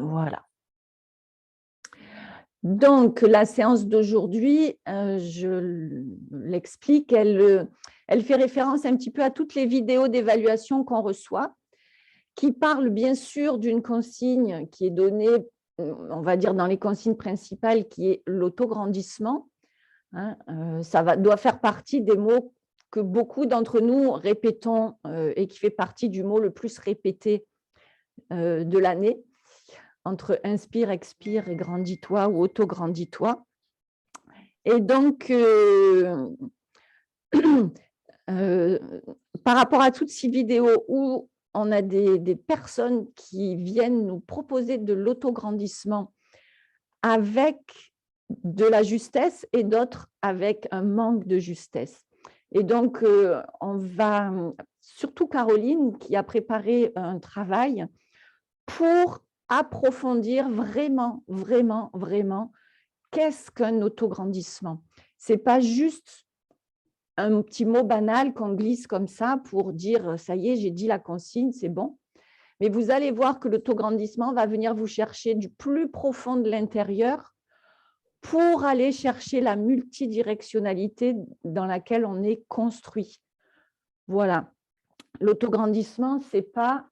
Voilà. Donc, la séance d'aujourd'hui, je l'explique, elle fait référence un petit peu à toutes les vidéos d'évaluation qu'on reçoit, qui parlent bien sûr d'une consigne qui est donnée, on va dire dans les consignes principales, qui est l'autograndissement. Hein, ça doit faire partie des mots que beaucoup d'entre nous répétons et qui fait partie du mot le plus répété de l'année, entre inspire, expire et grandis-toi ou autograndis-toi. Et donc, par rapport à toutes ces vidéos où on a des personnes qui viennent nous proposer de l'autograndissement avec de la justesse et d'autres avec un manque de justesse. Et donc, on va, surtout Caroline, qui a préparé un travail pour approfondir vraiment, vraiment, vraiment, qu'est-ce qu'un autograndissement? Ce n'est pas juste un petit mot banal qu'on glisse comme ça pour dire « ça y est, j'ai dit la consigne, c'est bon ». Mais vous allez voir que l'autograndissement va venir vous chercher du plus profond de l'intérieur pour aller chercher la multidirectionnalité dans laquelle on est construit. Voilà. L'autograndissement, ce n'est pas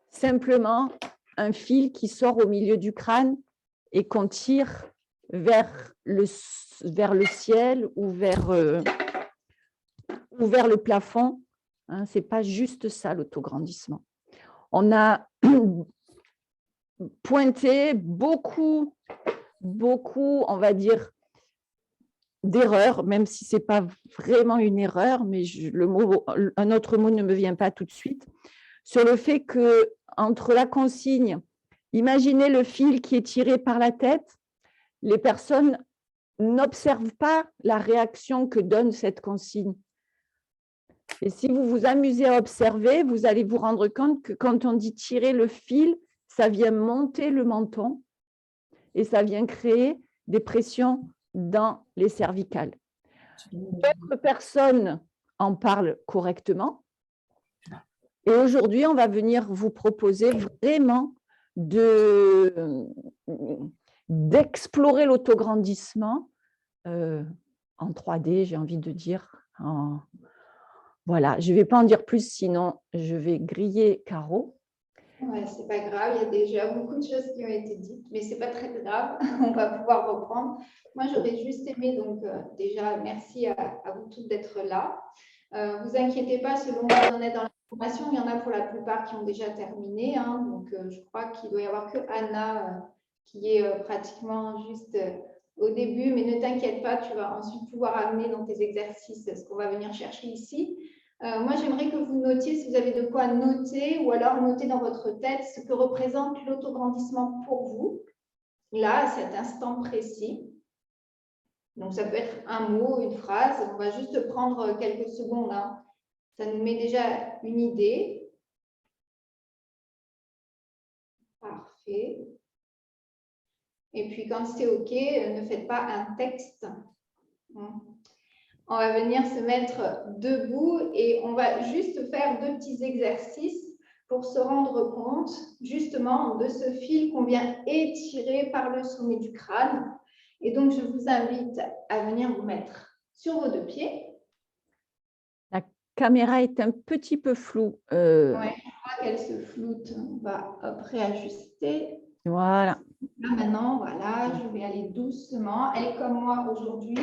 simplement un fil qui sort au milieu du crâne et qu'on tire vers le ciel ou vers le plafond. Hein, ce n'est pas juste ça, l'autograndissement. On a pointé beaucoup, on va dire, d'erreurs, même si ce n'est pas vraiment une erreur, mais un autre mot ne me vient pas tout de suite, sur le fait qu'entre la consigne, imaginez le fil qui est tiré par la tête, les personnes n'observent pas la réaction que donne cette consigne. Et si vous vous amusez à observer, vous allez vous rendre compte que quand on dit tirer le fil, ça vient monter le menton et ça vient créer des pressions dans les cervicales. D'autres personnes en parlent correctement. Et aujourd'hui, on va venir vous proposer vraiment d'explorer l'autograndissement en 3D, j'ai envie de dire. Voilà, je ne vais pas en dire plus, sinon je vais griller Caro. Ouais, c'est pas grave, il y a déjà beaucoup de choses qui ont été dites, mais c'est pas très grave, on va pouvoir reprendre. Moi, j'aurais juste aimé, donc déjà, merci à vous toutes d'être là. Vous inquiétez pas, selon où vous en êtes dans la formation, il y en a pour la plupart qui ont déjà terminé, hein, donc je crois qu'il doit y avoir que Anna qui est pratiquement juste au début, mais ne t'inquiète pas, tu vas ensuite pouvoir amener dans tes exercices ce qu'on va venir chercher ici. Moi, j'aimerais que vous notiez, si vous avez de quoi noter, ou alors noter dans votre tête ce que représente l'autograndissement pour vous, là, à cet instant précis. Donc, ça peut être un mot, une phrase. On va juste prendre quelques secondes. Hein. Ça nous met déjà une idée. Parfait. Et puis, quand c'est OK, ne faites pas un texte. On va venir se mettre debout et on va juste faire 2 petits exercices pour se rendre compte justement de ce fil qu'on vient étirer par le sommet du crâne. Et donc, je vous invite à venir vous mettre sur vos 2 pieds. La caméra est un petit peu floue. Oui, je crois qu'elle se floute. On va réajuster. Voilà. Là, maintenant, voilà, je vais aller doucement. Elle est comme moi aujourd'hui.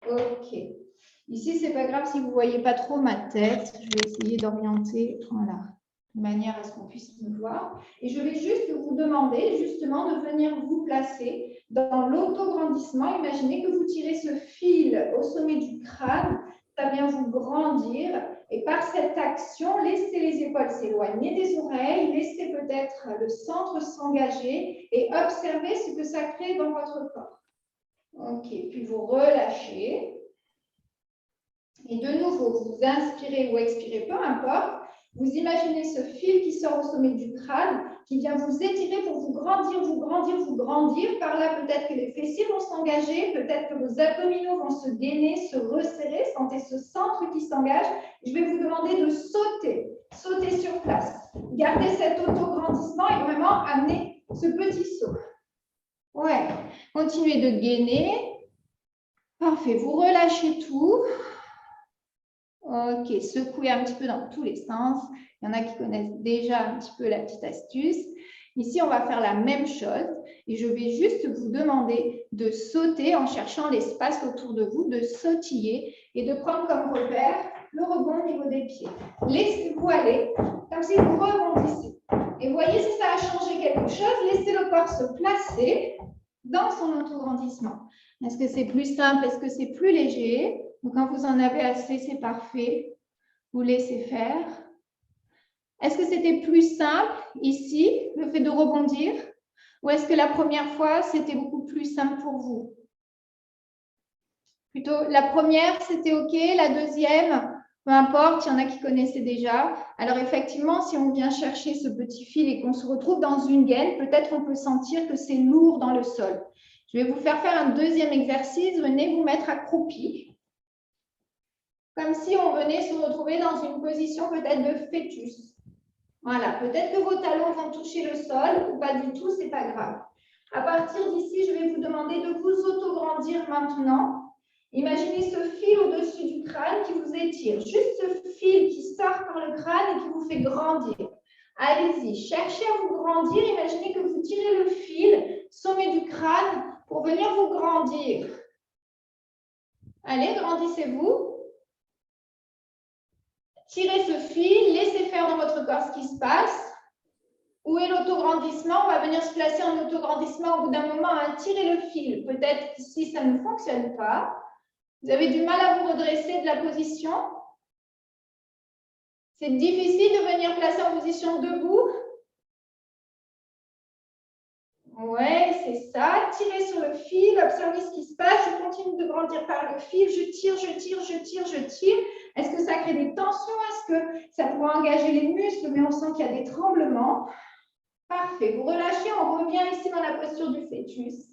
OK. Ici, ce n'est pas grave si vous ne voyez pas trop ma tête. Je vais essayer d'orienter, voilà, de manière à ce qu'on puisse me voir. Et je vais juste vous demander, justement, de venir vous placer dans l'autograndissement. Imaginez que vous tirez ce fil au sommet du crâne. Ça vient vous grandir. Et par cette action, laissez les épaules s'éloigner des oreilles. Laissez peut-être le centre s'engager et observez ce que ça crée dans votre corps. OK, puis vous relâchez. Et de nouveau, vous inspirez ou expirez, peu importe. Vous imaginez ce fil qui sort au sommet du crâne, qui vient vous étirer pour vous grandir, vous grandir, vous grandir. Par là, peut-être que les fessiers vont s'engager, peut-être que vos abdominaux vont se gainer, se resserrer. Sentez ce centre qui s'engage. Je vais vous demander de sauter sur place. Gardez cet autograndissement et vraiment ce petit saut. Ouais. Continuez de gainer. Parfait. Vous relâchez tout. Ok. Secouez un petit peu dans tous les sens. Il y en a qui connaissent déjà un petit peu la petite astuce. Ici, on va faire la même chose. Et je vais juste vous demander de sauter en cherchant l'espace autour de vous, de sautiller et de prendre comme repère le rebond au niveau des pieds. Laissez-vous aller comme si vous rebondissez. Et voyez si ça a changé quelque chose. Laissez le corps se placer dans son autograndissement. Est-ce que c'est plus simple? Est-ce que c'est plus léger? Donc, quand vous en avez assez, c'est parfait. Vous laissez faire. Est-ce que c'était plus simple ici, le fait de rebondir? Ou est-ce que la première fois, c'était beaucoup plus simple pour vous? Plutôt, la première, c'était OK. La deuxième, peu importe, il y en a qui connaissaient déjà. Alors, effectivement, si on vient chercher ce petit fil et qu'on se retrouve dans une gaine, peut-être on peut sentir que c'est lourd dans le sol. Je vais vous faire un deuxième exercice. Venez vous mettre accroupi. Comme si on venait se retrouver dans une position peut-être de fœtus. Voilà, peut-être que vos talons vont toucher le sol ou pas du tout, ce n'est pas grave. À partir d'ici, je vais vous demander de vous autograndir maintenant. Imaginez ce fil au-dessus du crâne qui vous étire. Juste ce fil qui sort par le crâne et qui vous fait grandir. Allez-y, cherchez à vous grandir. Imaginez que vous tirez le fil, sommet du crâne, pour venir vous grandir. Allez, grandissez-vous. Tirez ce fil, laissez faire dans votre corps ce qui se passe. Où est l'autograndissement? On va venir se placer en autograndissement au bout d'un moment à tirer le fil. Peut-être qu'ici, ça ne fonctionne pas. Vous avez du mal à vous redresser de la position. C'est difficile de venir placer en position debout. Ouais, c'est ça. Tirez sur le fil, observez ce qui se passe. Je continue de grandir par le fil. Je tire, je tire, je tire, je tire. Est-ce que ça crée des tensions? Est-ce que ça pourrait engager les muscles? Mais on sent qu'il y a des tremblements. Parfait. Vous relâchez, on revient ici dans la posture du fœtus.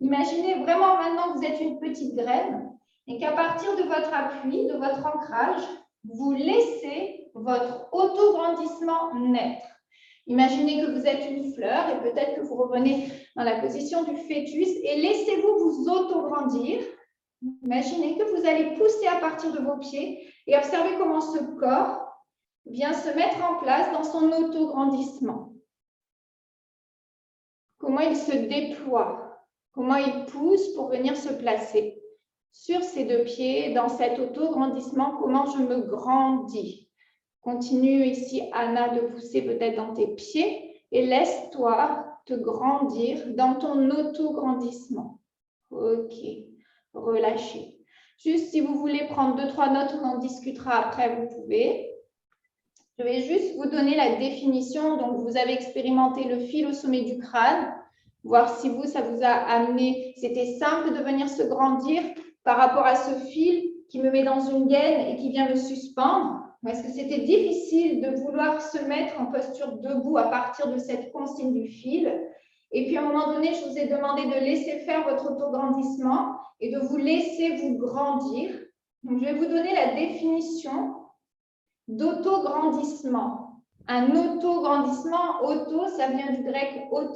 Imaginez vraiment maintenant que vous êtes une petite graine et qu'à partir de votre appui, de votre ancrage, vous laissez votre autograndissement naître. Imaginez que vous êtes une fleur et peut-être que vous revenez dans la position du fœtus et laissez-vous vous autograndir. Imaginez que vous allez pousser à partir de vos pieds et observez comment ce corps vient se mettre en place dans son autograndissement. Comment il se déploie, comment il pousse pour venir se placer sur ses deux pieds, dans cet auto-grandissement, comment je me grandis. Continue ici, Anna, de pousser peut-être dans tes pieds et laisse-toi te grandir dans ton auto-grandissement. Ok, relâchez. Juste si vous voulez prendre 2-3 notes, on en discutera après, vous pouvez. Je vais juste vous donner la définition. Donc, vous avez expérimenté le fil au sommet du crâne, voir si vous, ça vous a amené, c'était simple de venir se grandir par rapport à ce fil qui me met dans une gaine et qui vient me suspendre. Ou est-ce que c'était difficile de vouloir se mettre en posture debout à partir de cette consigne du fil? Et puis, à un moment donné, je vous ai demandé de laisser faire votre autograndissement et de vous laisser vous grandir. Donc, je vais vous donner la définition d'autograndissement. Un autograndissement, auto, ça vient du grec autos,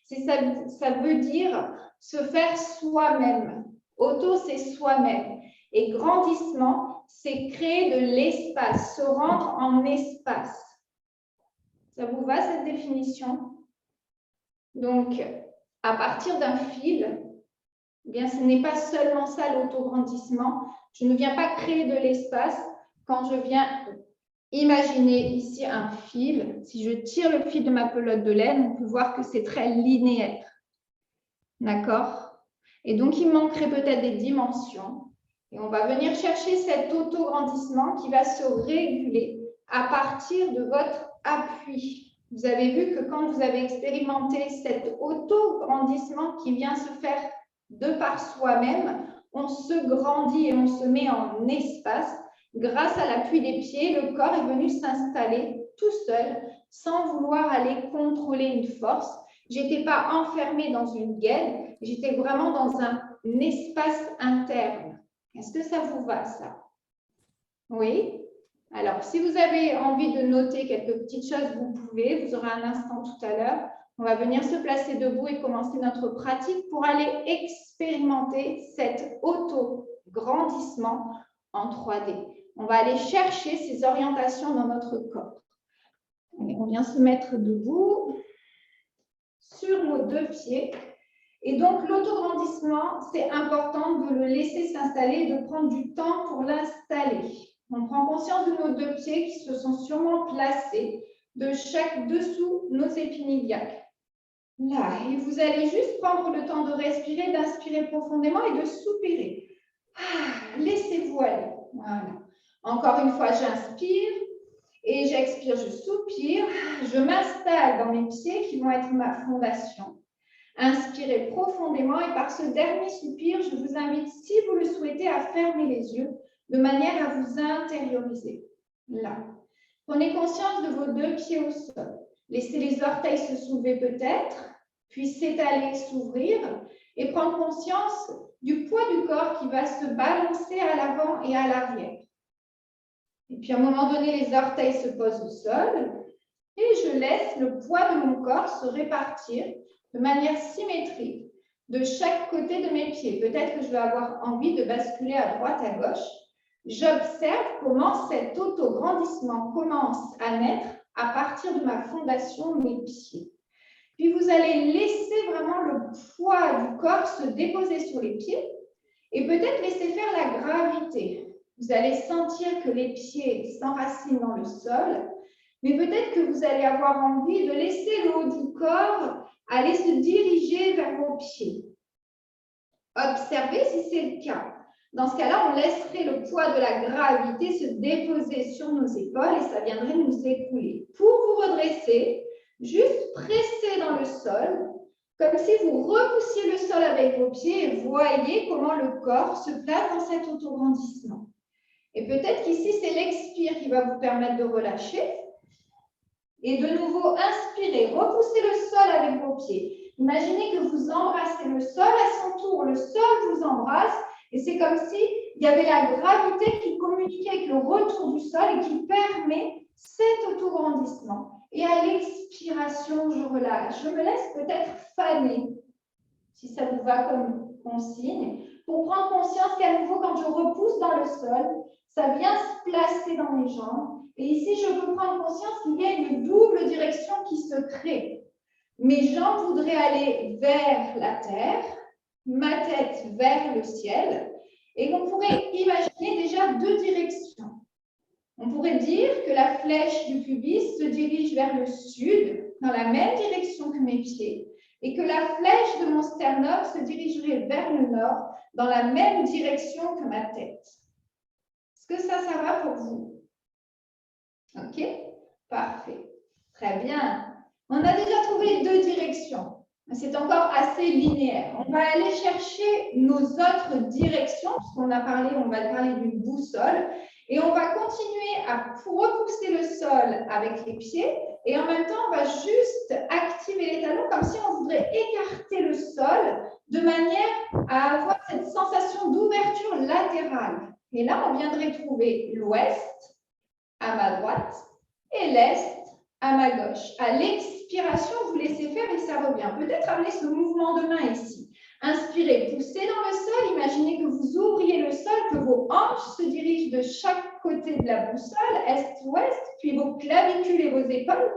ça veut dire se faire soi-même. Auto, c'est soi-même. Et grandissement, c'est créer de l'espace, se rendre en espace. Ça vous va cette définition? Donc, à partir d'un fil, eh bien, ce n'est pas seulement ça l'autograndissement. Je ne viens pas créer de l'espace quand je viens imaginer ici un fil. Si je tire le fil de ma pelote de laine, on peut voir que c'est très linéaire. D'accord? Et donc, il manquerait peut-être des dimensions. Et on va venir chercher cet autograndissement qui va se réguler à partir de votre appui. Vous avez vu que quand vous avez expérimenté cet autograndissement qui vient se faire de par soi-même, on se grandit et on se met en espace. Grâce à l'appui des pieds, le corps est venu s'installer tout seul, sans vouloir aller contrôler une force. Je n'étais pas enfermée dans une gaine, j'étais vraiment dans un espace interne. Est-ce que ça vous va, ça? Oui? Alors, si vous avez envie de noter quelques petites choses, vous pouvez. Vous aurez un instant tout à l'heure On va venir se placer debout et commencer notre pratique pour aller expérimenter cet auto-grandissement en 3D. On va aller chercher ces orientations dans notre corps. Allez, on vient se mettre debout sur nos 2 pieds. Et donc, l'autograndissement, c'est important de le laisser s'installer et de prendre du temps pour l'installer. On prend conscience de nos 2 pieds qui se sont sûrement placés de chaque dessous nos épinilliaques. Là, et vous allez juste prendre le temps de respirer, d'inspirer profondément et de soupirer. Laissez-vous aller. Voilà. Encore une fois, j'inspire et j'expire, je soupire. Je m'installe dans mes pieds qui vont être ma fondation. Inspirez profondément et par ce dernier soupir, je vous invite, si vous le souhaitez, à fermer les yeux de manière à vous intérioriser. Là. Prenez conscience de vos 2 pieds au sol. Laissez les orteils se soulever peut-être, puis s'étaler, s'ouvrir et prendre conscience du poids du corps qui va se balancer à l'avant et à l'arrière. Et puis à un moment donné, les orteils se posent au sol et je laisse le poids de mon corps se répartir de manière symétrique de chaque côté de mes pieds. Peut-être que je vais avoir envie de basculer à droite, à gauche. J'observe comment cet autograndissement commence à naître à partir de ma fondation, mes pieds. Puis vous allez laisser vraiment le poids du corps se déposer sur les pieds et peut-être laisser faire la gravité. Vous allez sentir que les pieds s'enracinent dans le sol, mais peut-être que vous allez avoir envie de laisser le haut du corps aller se diriger vers vos pieds. Observez si c'est le cas. Dans ce cas-là, on laisserait le poids de la gravité se déposer sur nos épaules et ça viendrait nous écrouler. Pour vous redresser, juste pressez dans le sol, comme si vous repoussiez le sol avec vos pieds et voyez comment le corps se place dans cet autograndissement. Et peut-être qu'ici, c'est l'expire qui va vous permettre de relâcher. Et de nouveau, inspirez, repoussez le sol avec vos pieds. Imaginez que vous embrassez le sol, à son tour, le sol vous embrasse. Et c'est comme s'il y avait la gravité qui communiquait avec le retour du sol et qui permet cet autograndissement. Et à l'expiration, je relâche. Je me laisse peut-être faner, si ça vous va comme consigne, pour prendre conscience qu'à nouveau, quand je repousse dans le sol, ça vient se placer dans mes jambes. Et ici, je peux prendre conscience qu'il y a une double direction qui se crée. Mes jambes voudraient aller vers la terre, ma tête vers le ciel. Et on pourrait imaginer déjà 2 directions. On pourrait dire que la flèche du pubis se dirige vers le sud, dans la même direction que mes pieds, et que la flèche de mon sternum se dirigerait vers le nord, dans la même direction que ma tête. Est-ce que ça va pour vous? OK? Parfait. Très bien. On a déjà trouvé 2 directions. C'est encore assez linéaire. On va aller chercher nos autres directions, puisqu'on a parlé, on va parler d'une boussole, et on va continuer à repousser le sol avec les pieds, et en même temps, on va juste activer les talons comme si on voudrait écarter le sol de manière à avoir cette sensation d'ouverture latérale. Et là, on viendrait trouver l'ouest à ma droite et l'est à ma gauche. À l'expiration, vous laissez faire et ça revient. Peut-être amener ce mouvement de main ici. Inspirez, poussez dans le sol. Imaginez que vous ouvriez le sol, que vos hanches se dirigent de chaque côté de la boussole, est-ouest, puis vos clavicules et vos épaules.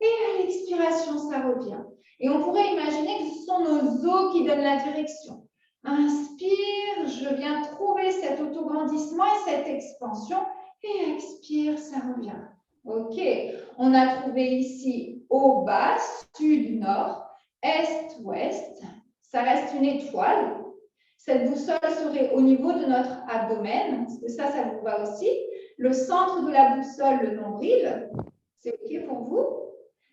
Et à l'expiration, ça revient. Et on pourrait imaginer que ce sont nos os qui donnent la direction. Inspire, je viens trouver cet autograndissement et cette expansion. Et expire, ça revient. OK, on a trouvé ici haut, bas, sud, nord, est, ouest. Ça reste une étoile. Cette boussole serait au niveau de notre abdomen. Est-ce que ça vous va aussi? Le centre de la boussole, le nombril. C'est OK pour vous?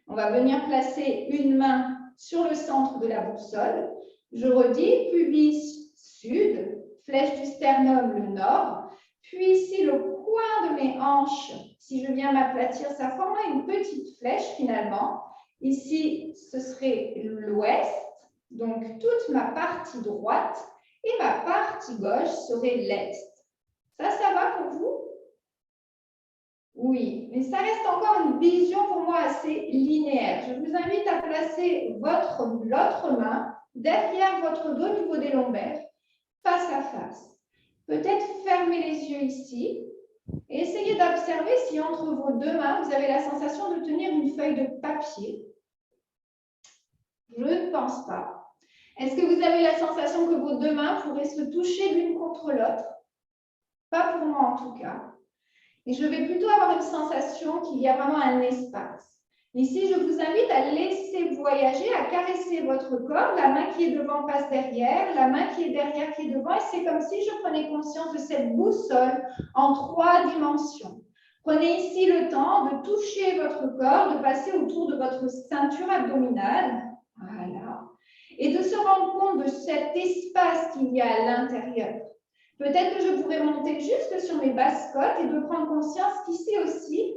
On va venir placer une main sur le centre de la boussole. Je redis, pubis, sud, flèche du sternum, le nord. Puis ici, le coin de mes hanches, si je viens m'aplatir, ça formera une petite flèche finalement. Ici, ce serait l'ouest, donc toute ma partie droite, et ma partie gauche serait l'est. Ça va pour vous? Oui, mais ça reste encore une vision pour moi assez linéaire. Je vous invite à placer l'autre main derrière votre dos au niveau des lombaires, face à face. Peut-être fermez les yeux ici et essayez d'observer si entre vos deux mains, vous avez la sensation de tenir une feuille de papier. Je ne pense pas. Est-ce que vous avez la sensation que vos deux mains pourraient se toucher l'une contre l'autre? Pas pour moi en tout cas. Et je vais plutôt avoir une sensation qu'il y a vraiment un espace. Ici, je vous invite à laisser voyager, à caresser votre corps. La main qui est devant passe derrière, la main qui est derrière qui est devant. Et c'est comme si je prenais conscience de cette boussole en 3 dimensions. Prenez ici le temps de toucher votre corps, de passer autour de votre ceinture abdominale. Voilà. Et de se rendre compte de cet espace qu'il y a à l'intérieur. Peut-être que je pourrais monter jusque sur mes basses côtes et de prendre conscience qu'ici aussi,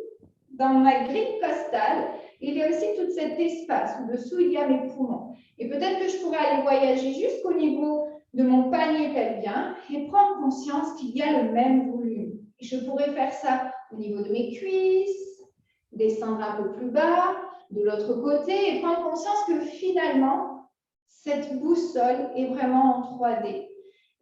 dans ma grille costale, il y a aussi tout cet espace. Au-dessous, il y a mes poumons. Et peut-être que je pourrais aller voyager jusqu'au niveau de mon panier pelvien et prendre conscience qu'il y a le même volume. Et je pourrais faire ça au niveau de mes cuisses, descendre un peu plus bas, de l'autre côté, et prendre conscience que finalement, cette boussole est vraiment en 3D.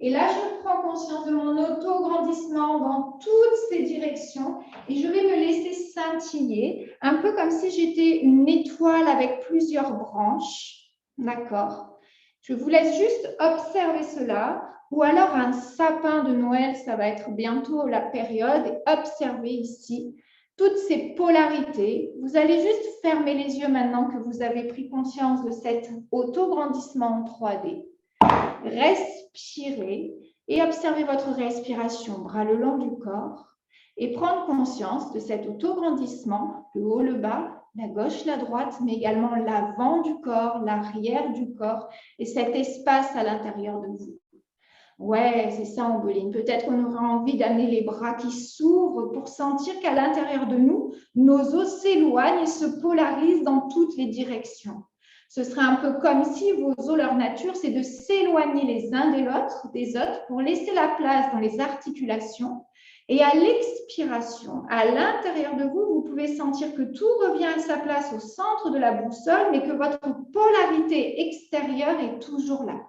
Et là, je prends conscience de mon auto-grandissement dans toutes ces directions et je vais me laisser scintiller, un peu comme si j'étais une étoile avec plusieurs branches. D'accord? Je vous laisse juste observer cela. Ou alors un sapin de Noël, ça va être bientôt la période. Et observez ici toutes ces polarités. Vous allez juste fermer les yeux maintenant que vous avez pris conscience de cet auto-grandissement en 3D. Respirez et observez votre respiration, bras le long du corps, et prendre conscience de cet auto-grandissement, le haut, le bas, la gauche, la droite, mais également l'avant du corps, l'arrière du corps et cet espace à l'intérieur de vous. Ouais, c'est ça, Ombeline. Peut-être qu'on aura envie d'amener les bras qui s'ouvrent pour sentir qu'à l'intérieur de nous, nos os s'éloignent et se polarisent dans toutes les directions. Ce serait un peu comme si vos os, leur nature, c'est de s'éloigner les uns des autres pour laisser la place dans les articulations. Et à l'expiration, à l'intérieur de vous, vous pouvez sentir que tout revient à sa place au centre de la boussole, mais que votre polarité extérieure est toujours là.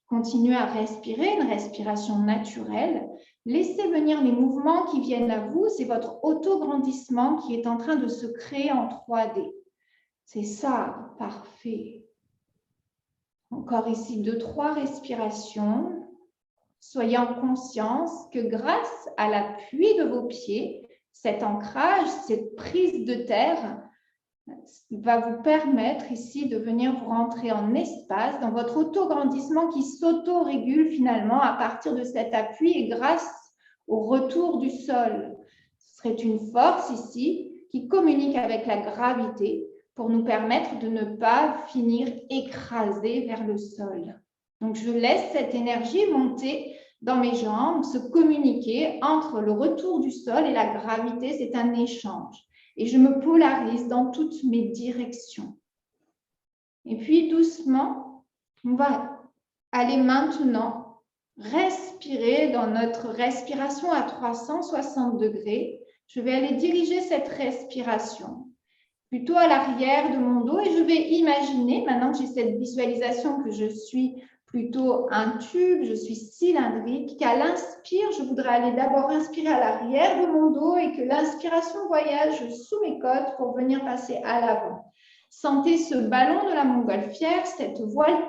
Continuez à respirer, une respiration naturelle. Laissez venir les mouvements qui viennent à vous. C'est votre auto-grandissement qui est en train de se créer en 3D. C'est ça, parfait. Encore ici, 2-3 respirations. Soyez en conscience que grâce à l'appui de vos pieds, cet ancrage, cette prise de terre va vous permettre ici de venir vous rentrer en espace dans votre auto-grandissement qui s'auto-régule finalement à partir de cet appui et grâce au retour du sol. Ce serait une force ici qui communique avec la gravité pour nous permettre de ne pas finir écrasés vers le sol. Donc, je laisse cette énergie monter dans mes jambes, se communiquer entre le retour du sol et la gravité. C'est un échange. Et je me polarise dans toutes mes directions. Et puis, doucement, on va aller maintenant respirer dans notre respiration à 360 degrés. Je vais aller diriger cette respiration plutôt à l'arrière de mon dos et je vais imaginer, maintenant que j'ai cette visualisation que je suis plutôt un tube, je suis cylindrique, qu'à l'inspire, je voudrais aller d'abord inspirer à l'arrière de mon dos et que l'inspiration voyage sous mes côtes pour venir passer à l'avant. Sentez ce ballon de la montgolfière, cette voile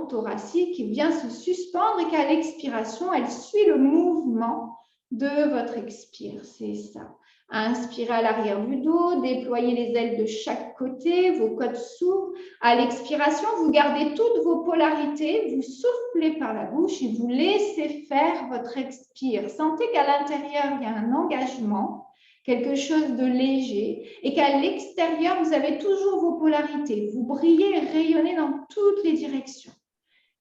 thoracique qui vient se suspendre et qu'à l'expiration, elle suit le mouvement de votre expire. C'est ça. Inspirez à l'arrière du dos, déployez les ailes de chaque côté, vos côtes s'ouvrent. À l'expiration, vous gardez toutes vos polarités, vous soufflez par la bouche et vous laissez faire votre expire. Sentez qu'à l'intérieur, il y a un engagement, quelque chose de léger et qu'à l'extérieur, vous avez toujours vos polarités. Vous brillez et rayonnez dans toutes les directions.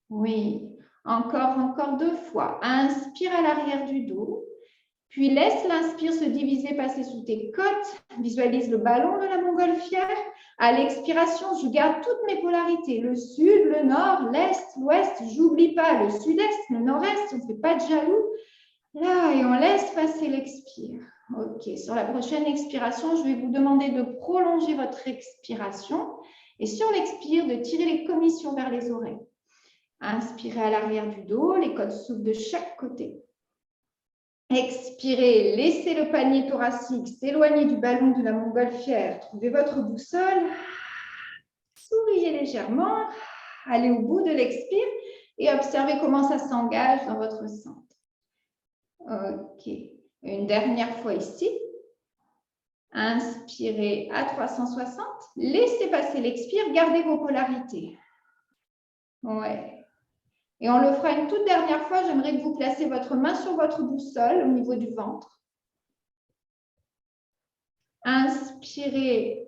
Oui, encore 2 fois. Inspire à l'arrière du dos. Puis laisse l'inspire se diviser, passer sous tes côtes. Visualise le ballon de la montgolfière. À l'expiration, je garde toutes mes polarités. Le sud, le nord, l'est, l'ouest. J'oublie pas le sud-est, le nord-est. On ne fait pas de jaloux. Là, et on laisse passer l'expire. Ok, sur la prochaine expiration, je vais vous demander de prolonger votre expiration et sur l'expire, de tirer les commissions vers les oreilles. Inspirez à l'arrière du dos, les côtes souples de chaque côté. Expirez, laissez le panier thoracique s'éloigner du ballon de la montgolfière. Trouvez votre boussole. Souriez légèrement. Allez au bout de l'expire et observez comment ça s'engage dans votre centre. Ok. Une dernière fois ici. Inspirez à 360. Laissez passer l'expire. Gardez vos polarités. Ouais. Et on le fera une toute dernière fois. J'aimerais que vous placiez votre main sur votre boussole au niveau du ventre. Inspirez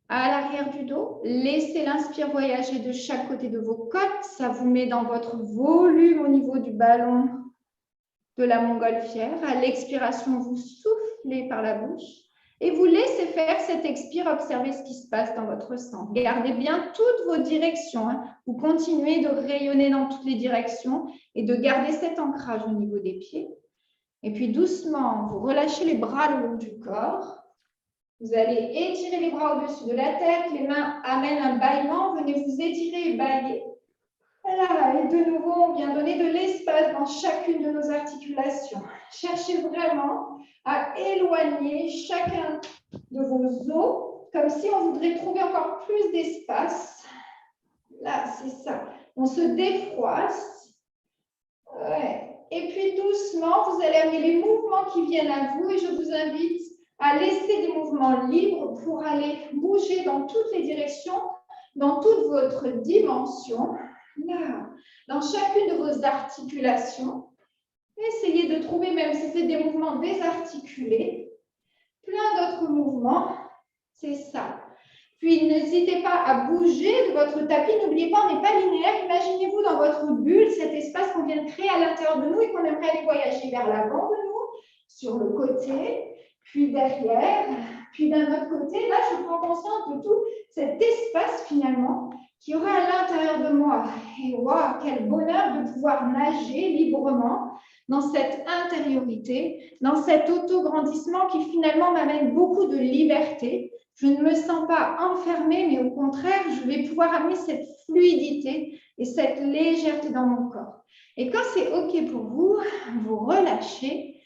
à l'arrière du dos. Laissez l'inspire voyager de chaque côté de vos côtes. Ça vous met dans votre volume au niveau du ballon de la montgolfière. À l'expiration, vous soufflez par la bouche et vous laissez faire cette expire. Observez ce qui se passe dans votre sang. Gardez bien toutes vos directions. Vous continuez de rayonner dans toutes les directions et de garder cet ancrage au niveau des pieds. Et puis doucement, vous relâchez les bras le long du corps. Vous allez étirer les bras au-dessus de la tête. Les mains amènent un bâillement. Venez vous étirer et bâiller. Voilà, et de nouveau, on vient donner de l'espace dans chacune de nos articulations. Cherchez vraiment à éloigner chacun de vos os, comme si on voudrait trouver encore plus d'espace. Là, c'est ça. On se défroisse. Ouais. Et puis doucement, vous allez amener les mouvements qui viennent à vous et je vous invite à laisser des mouvements libres pour aller bouger dans toutes les directions, dans toute votre dimension. Là, dans chacune de vos articulations, essayez de trouver, même si c'est des mouvements désarticulés, plein d'autres mouvements, c'est ça. Puis n'hésitez pas à bouger de votre tapis, n'oubliez pas, on n'est pas linéaire, imaginez-vous dans votre bulle, cet espace qu'on vient de créer à l'intérieur de nous et qu'on aimerait aller voyager vers l'avant de nous, sur le côté, puis derrière, puis d'un autre côté, là je prends conscience de tout cet espace finalement qui aura à l'intérieur de moi. Et waouh, quel bonheur de pouvoir nager librement dans cette intériorité, dans cet auto-grandissement qui finalement m'amène beaucoup de liberté. Je ne me sens pas enfermée, mais au contraire, je vais pouvoir amener cette fluidité et cette légèreté dans mon corps. Et quand c'est OK pour vous, vous relâchez.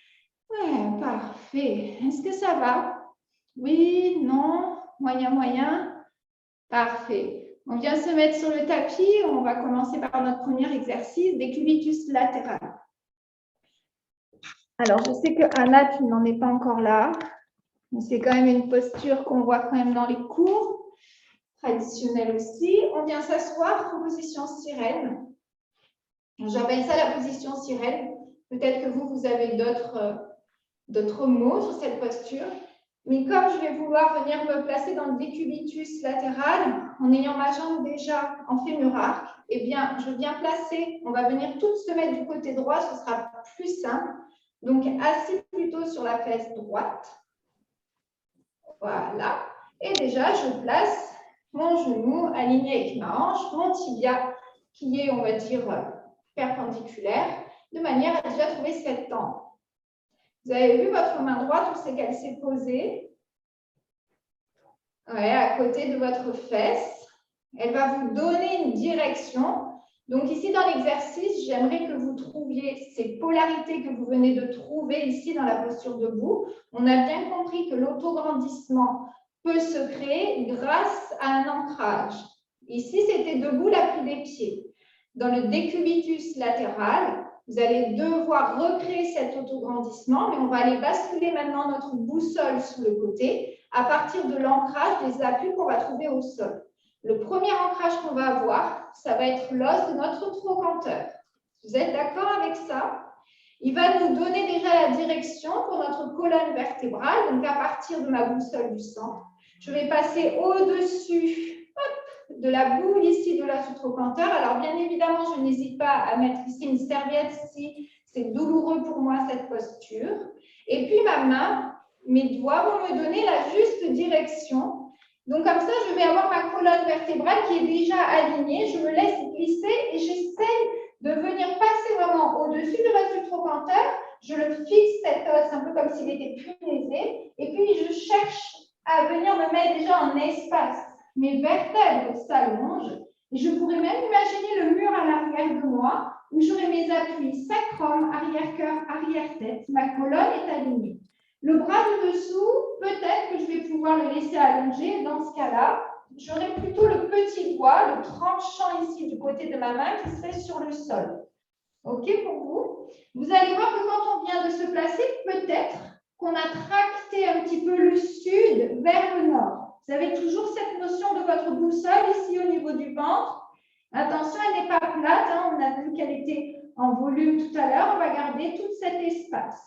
Ouais, parfait. Est-ce que ça va? Oui, non, moyen, moyen. Parfait. On vient se mettre sur le tapis. On va commencer par notre premier exercice, décubitus latéral. Alors, je sais que Anna, tu n'en es pas encore là, mais c'est quand même une posture qu'on voit quand même dans les cours, traditionnelle aussi. On vient s'asseoir en position sirène. J'appelle ça la position sirène. Peut-être que vous avez d'autres mots sur cette posture. Mais comme je vais vouloir venir me placer dans le décubitus latéral, en ayant ma jambe déjà en fémur arc, eh bien, je viens placer, on va venir toutes se mettre du côté droit, ce sera plus simple. Donc, assis plutôt sur la fesse droite. Voilà. Et déjà, je place mon genou aligné avec ma hanche, mon tibia qui est, on va dire, perpendiculaire, de manière à déjà trouver cette tente. Vous avez vu votre main droite où c'est qu'elle s'est posée? Ouais, à côté de votre fesse. Elle va vous donner une direction. Donc ici, dans l'exercice, j'aimerais que vous trouviez ces polarités que vous venez de trouver ici dans la posture debout. On a bien compris que l'autograndissement peut se créer grâce à un ancrage. Ici, c'était debout, l'appui des pieds. Dans le décubitus latéral, vous allez devoir recréer cet autograndissement, mais on va aller basculer maintenant notre boussole sur le côté à partir de l'ancrage des appuis qu'on va trouver au sol. Le premier ancrage qu'on va avoir, ça va être l'os de notre trochanteur. Vous êtes d'accord avec ça? Il va nous donner déjà la direction pour notre colonne vertébrale, donc à partir de ma boussole du centre. Je vais passer au-dessus de la boule ici de l'os du trochanteur. Alors, bien évidemment, je n'hésite pas à mettre ici une serviette si c'est douloureux pour moi cette posture. Et puis, ma main, mes doigts vont me donner la juste direction. Donc, comme ça, je vais avoir ma colonne vertébrale qui est déjà alignée. Je me laisse glisser et j'essaie de venir passer vraiment au-dessus de l'os du trochanteur je le fixe cet os un peu comme s'il était punaisé, et puis je cherche à venir me mettre déjà en espace. Mes vertèbres s'allongent, et je pourrais même imaginer le mur à l'arrière de moi, où j'aurai mes appuis sacrum, arrière-cœur, arrière-tête, ma colonne est alignée. Le bras de dessous, peut-être que je vais pouvoir le laisser allonger. Dans ce cas-là, j'aurai plutôt le petit doigt, le tranchant ici du côté de ma main qui serait sur le sol. OK pour vous? Vous allez voir que quand on vient de se placer, peut-être qu'on a tracté un petit peu le sud vers le nord. Vous avez toujours cette notion de votre boussole ici au niveau du ventre. Attention, elle n'est pas plate. Hein. On a vu qu'elle était en volume tout à l'heure. On va garder tout cet espace.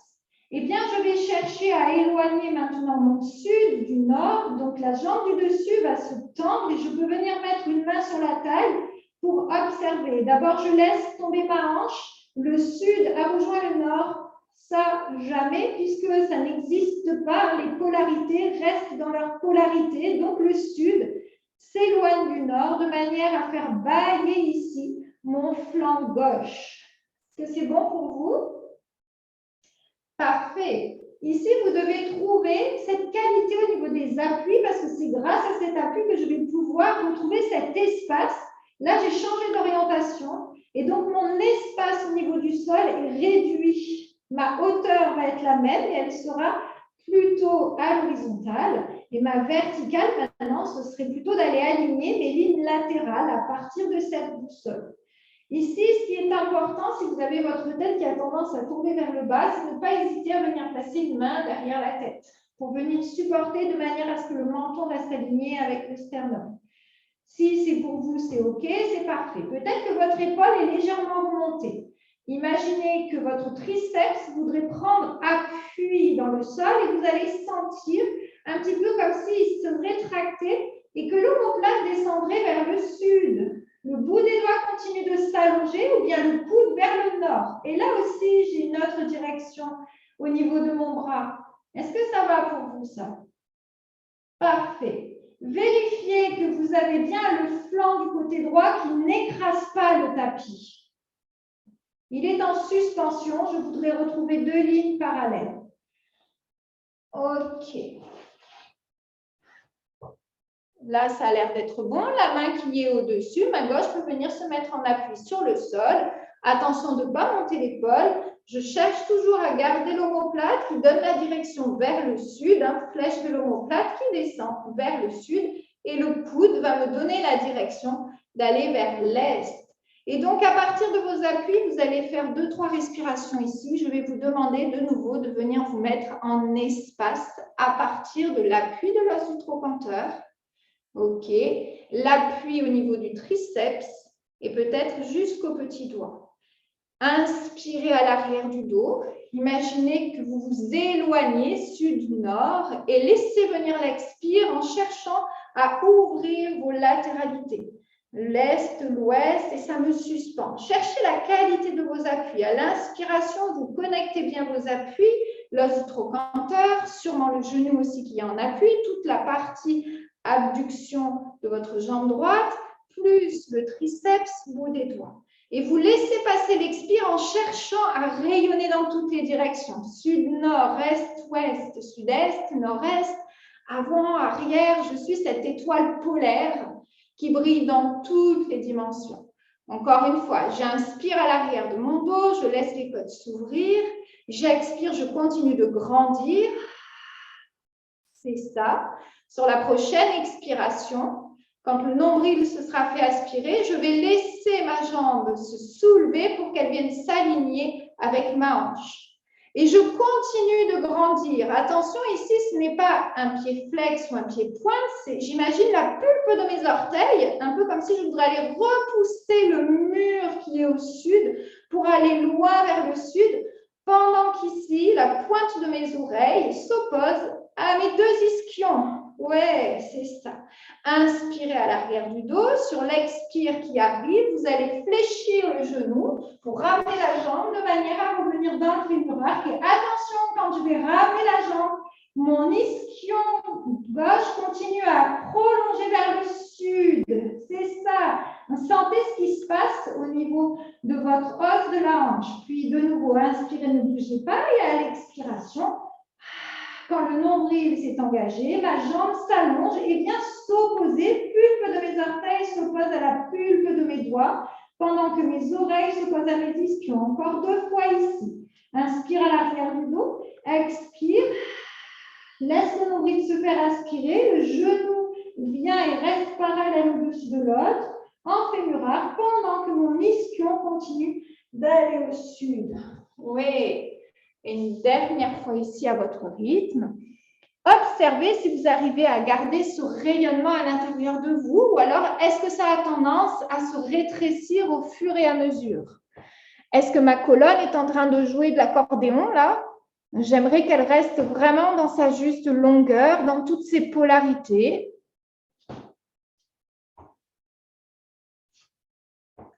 Eh bien, je vais chercher à éloigner maintenant mon sud du nord. Donc, la jambe du dessus va se tendre et je peux venir mettre une main sur la taille pour observer. D'abord, je laisse tomber ma hanche. Le sud a rejoint le nord. Ça, jamais, puisque ça n'existe pas. Les polarités restent dans leur polarité. Donc, le sud s'éloigne du nord de manière à faire bâiller ici mon flanc gauche. Est-ce que c'est bon pour vous? Parfait. Ici, vous devez trouver cette qualité au niveau des appuis parce que c'est grâce à cet appui que je vais pouvoir retrouver cet espace. Là, j'ai changé d'orientation et donc mon espace au niveau du sol est réduit. Ma hauteur va être la même et elle sera plutôt à l'horizontale. Et ma verticale, maintenant, ce serait plutôt d'aller aligner mes lignes latérales à partir de cette boussole. Ici, ce qui est important, si vous avez votre tête qui a tendance à tomber vers le bas, c'est de ne pas hésiter à venir placer une main derrière la tête pour venir supporter de manière à ce que le menton reste aligné avec le sternum. Si c'est pour vous, c'est OK, c'est parfait. Peut-être que votre épaule est légèrement remontée. Imaginez que votre triceps voudrait prendre appui dans le sol et vous allez sentir un petit peu comme s'il se rétractait et que l'omoplate descendrait vers le sud. Le bout des doigts continue de s'allonger ou bien le coude vers le nord. Et là aussi, j'ai une autre direction au niveau de mon bras. Est-ce que ça va pour vous, ça? Parfait. Vérifiez que vous avez bien le flanc du côté droit qui n'écrase pas le tapis. Il est en suspension. Je voudrais retrouver deux lignes parallèles. OK. Là, ça a l'air d'être bon. La main qui est au-dessus, ma gauche peut venir se mettre en appui sur le sol. Attention de ne pas monter l'épaule. Je cherche toujours à garder l'omoplate qui donne la direction vers le sud, flèche de l'omoplate qui descend vers le sud. Et le coude va me donner la direction d'aller vers l'est. Et donc, à partir de vos appuis, vous allez faire 2-3 respirations ici. Je vais vous demander de nouveau de venir vous mettre en espace à partir de l'appui de l'os du trochanteur. OK. L'appui au niveau du triceps et peut-être jusqu'au petit doigt. Inspirez à l'arrière du dos. Imaginez que vous vous éloignez sud-nord et laissez venir l'expire en cherchant à ouvrir vos latéralités. L'est, l'ouest et ça me suspend. Cherchez la qualité de vos appuis. À l'inspiration, vous connectez bien vos appuis, l'os du trochanteur, sûrement le genou aussi qui est en appui, toute la partie abduction de votre jambe droite, plus le triceps, bout des doigts. Et vous laissez passer l'expire en cherchant à rayonner dans toutes les directions. Sud, nord, est, ouest, sud-est, nord-est, avant, arrière. Je suis cette étoile polaire qui brille dans toutes les dimensions. Encore une fois, j'inspire à l'arrière de mon dos, je laisse les côtes s'ouvrir. J'expire, je continue de grandir. C'est ça. Sur la prochaine expiration, quand le nombril se sera fait aspirer, je vais laisser ma jambe se soulever pour qu'elle vienne s'aligner avec ma hanche. Et je continue de grandir. Attention, ici, ce n'est pas un pied flex ou un pied pointe, j'imagine la pulpe de mes orteils, un peu comme si je voudrais aller repousser le mur qui est au sud pour aller loin vers le sud, pendant qu'ici, la pointe de mes oreilles s'oppose à mes deux ischions. Ouais, c'est ça. Inspirez à l'arrière du dos. Sur l'expire qui arrive, vous allez fléchir le genou pour ramener la jambe de manière à revenir dans le fémur. Et attention, quand je vais ramener la jambe, mon ischion gauche continue à prolonger vers le sud. C'est ça. Sentez ce qui se passe au niveau de votre os de la hanche. Puis de nouveau, inspirez, ne bougez pas. Et à l'expiration, quand le nombril s'est engagé, ma jambe s'allonge et vient s'opposer. Pulpe de mes orteils s'oppose à la pulpe de mes doigts, pendant que mes oreilles s'opposent à mes ischions. Encore 2 fois ici. Inspire à l'arrière du dos. Expire. Laisse le nombril se faire aspirer. Le genou vient et reste parallèle au-dessus de l'autre, en fémur, pendant que mon ischion continue d'aller au sud. Oui. Et une dernière fois ici à votre rythme. Observez si vous arrivez à garder ce rayonnement à l'intérieur de vous ou alors est-ce que ça a tendance à se rétrécir au fur et à mesure? Est-ce que ma colonne est en train de jouer de l'accordéon là? J'aimerais qu'elle reste vraiment dans sa juste longueur, dans toutes ses polarités.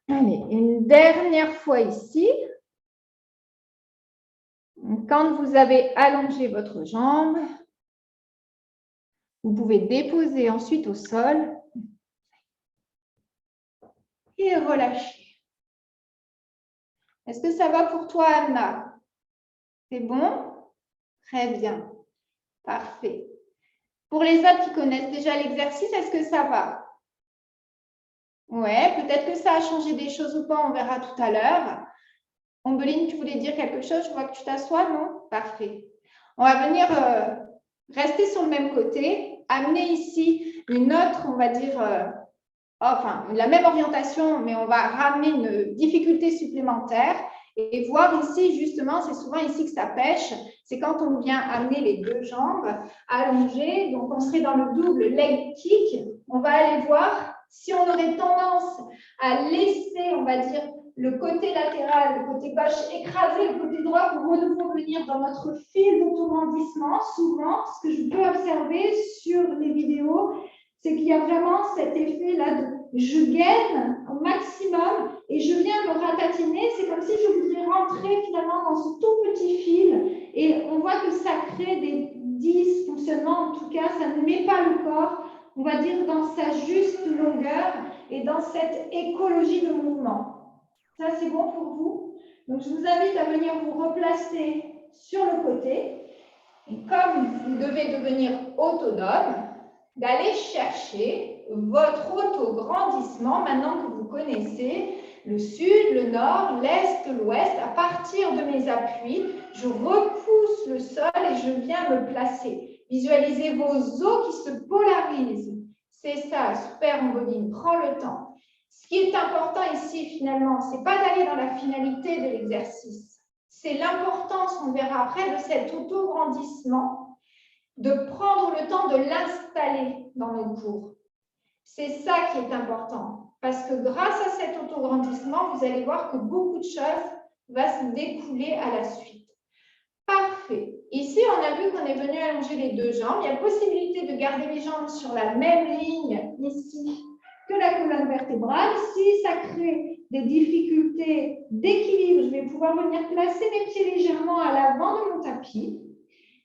Allez, une dernière fois ici. Quand vous avez allongé votre jambe, vous pouvez déposer ensuite au sol et relâcher. Est-ce que ça va pour toi, Anna? C'est bon? Très bien. Parfait. Pour les autres qui connaissent déjà l'exercice, est-ce que ça va? Ouais, peut-être que ça a changé des choses ou pas, on verra tout à l'heure. Ombeline, tu voulais dire quelque chose? Je vois que tu t'assois, non? Parfait. On va venir rester sur le même côté, amener ici une autre, on va dire, enfin, la même orientation, mais on va ramener une difficulté supplémentaire et voir ici, justement, c'est souvent ici que ça pêche, c'est quand on vient amener les 2 jambes allongées, donc on serait dans le double leg kick, on va aller voir si on aurait tendance à laisser, on va dire, le côté latéral, le côté gauche écraser le côté droit pour revenir dans notre fil d'autograndissement. Souvent, ce que je peux observer sur les vidéos, c'est qu'il y a vraiment cet effet-là de je gaine au maximum et je viens me ratatiner. C'est comme si je voudrais rentrer finalement dans ce tout petit fil et on voit que ça crée des dysfonctionnements. En tout cas, ça ne met pas le corps, on va dire, dans sa juste longueur et dans cette écologie de mouvement. Ça, c'est bon pour vous? Donc, je vous invite à venir vous replacer sur le côté. Et comme vous devez devenir autonome, d'aller chercher votre autograndissement, maintenant que vous connaissez le sud, le nord, l'est, l'ouest. À partir de mes appuis, je repousse le sol et je viens me placer. Visualisez vos os qui se polarisent. C'est ça, super Ombeline, prends le temps. Ce qui est important ici, finalement, ce n'est pas d'aller dans la finalité de l'exercice. C'est l'importance, on verra après, de cet auto-grandissement, de prendre le temps de l'installer dans nos cours. C'est ça qui est important. Parce que grâce à cet auto-grandissement, vous allez voir que beaucoup de choses vont se découler à la suite. Parfait. Ici, on a vu qu'on est venu allonger les 2 jambes. Il y a possibilité de garder les jambes sur la même ligne ici que la colonne vertébrale. Si ça crée des difficultés d'équilibre, je vais pouvoir venir placer mes pieds légèrement à l'avant de mon tapis.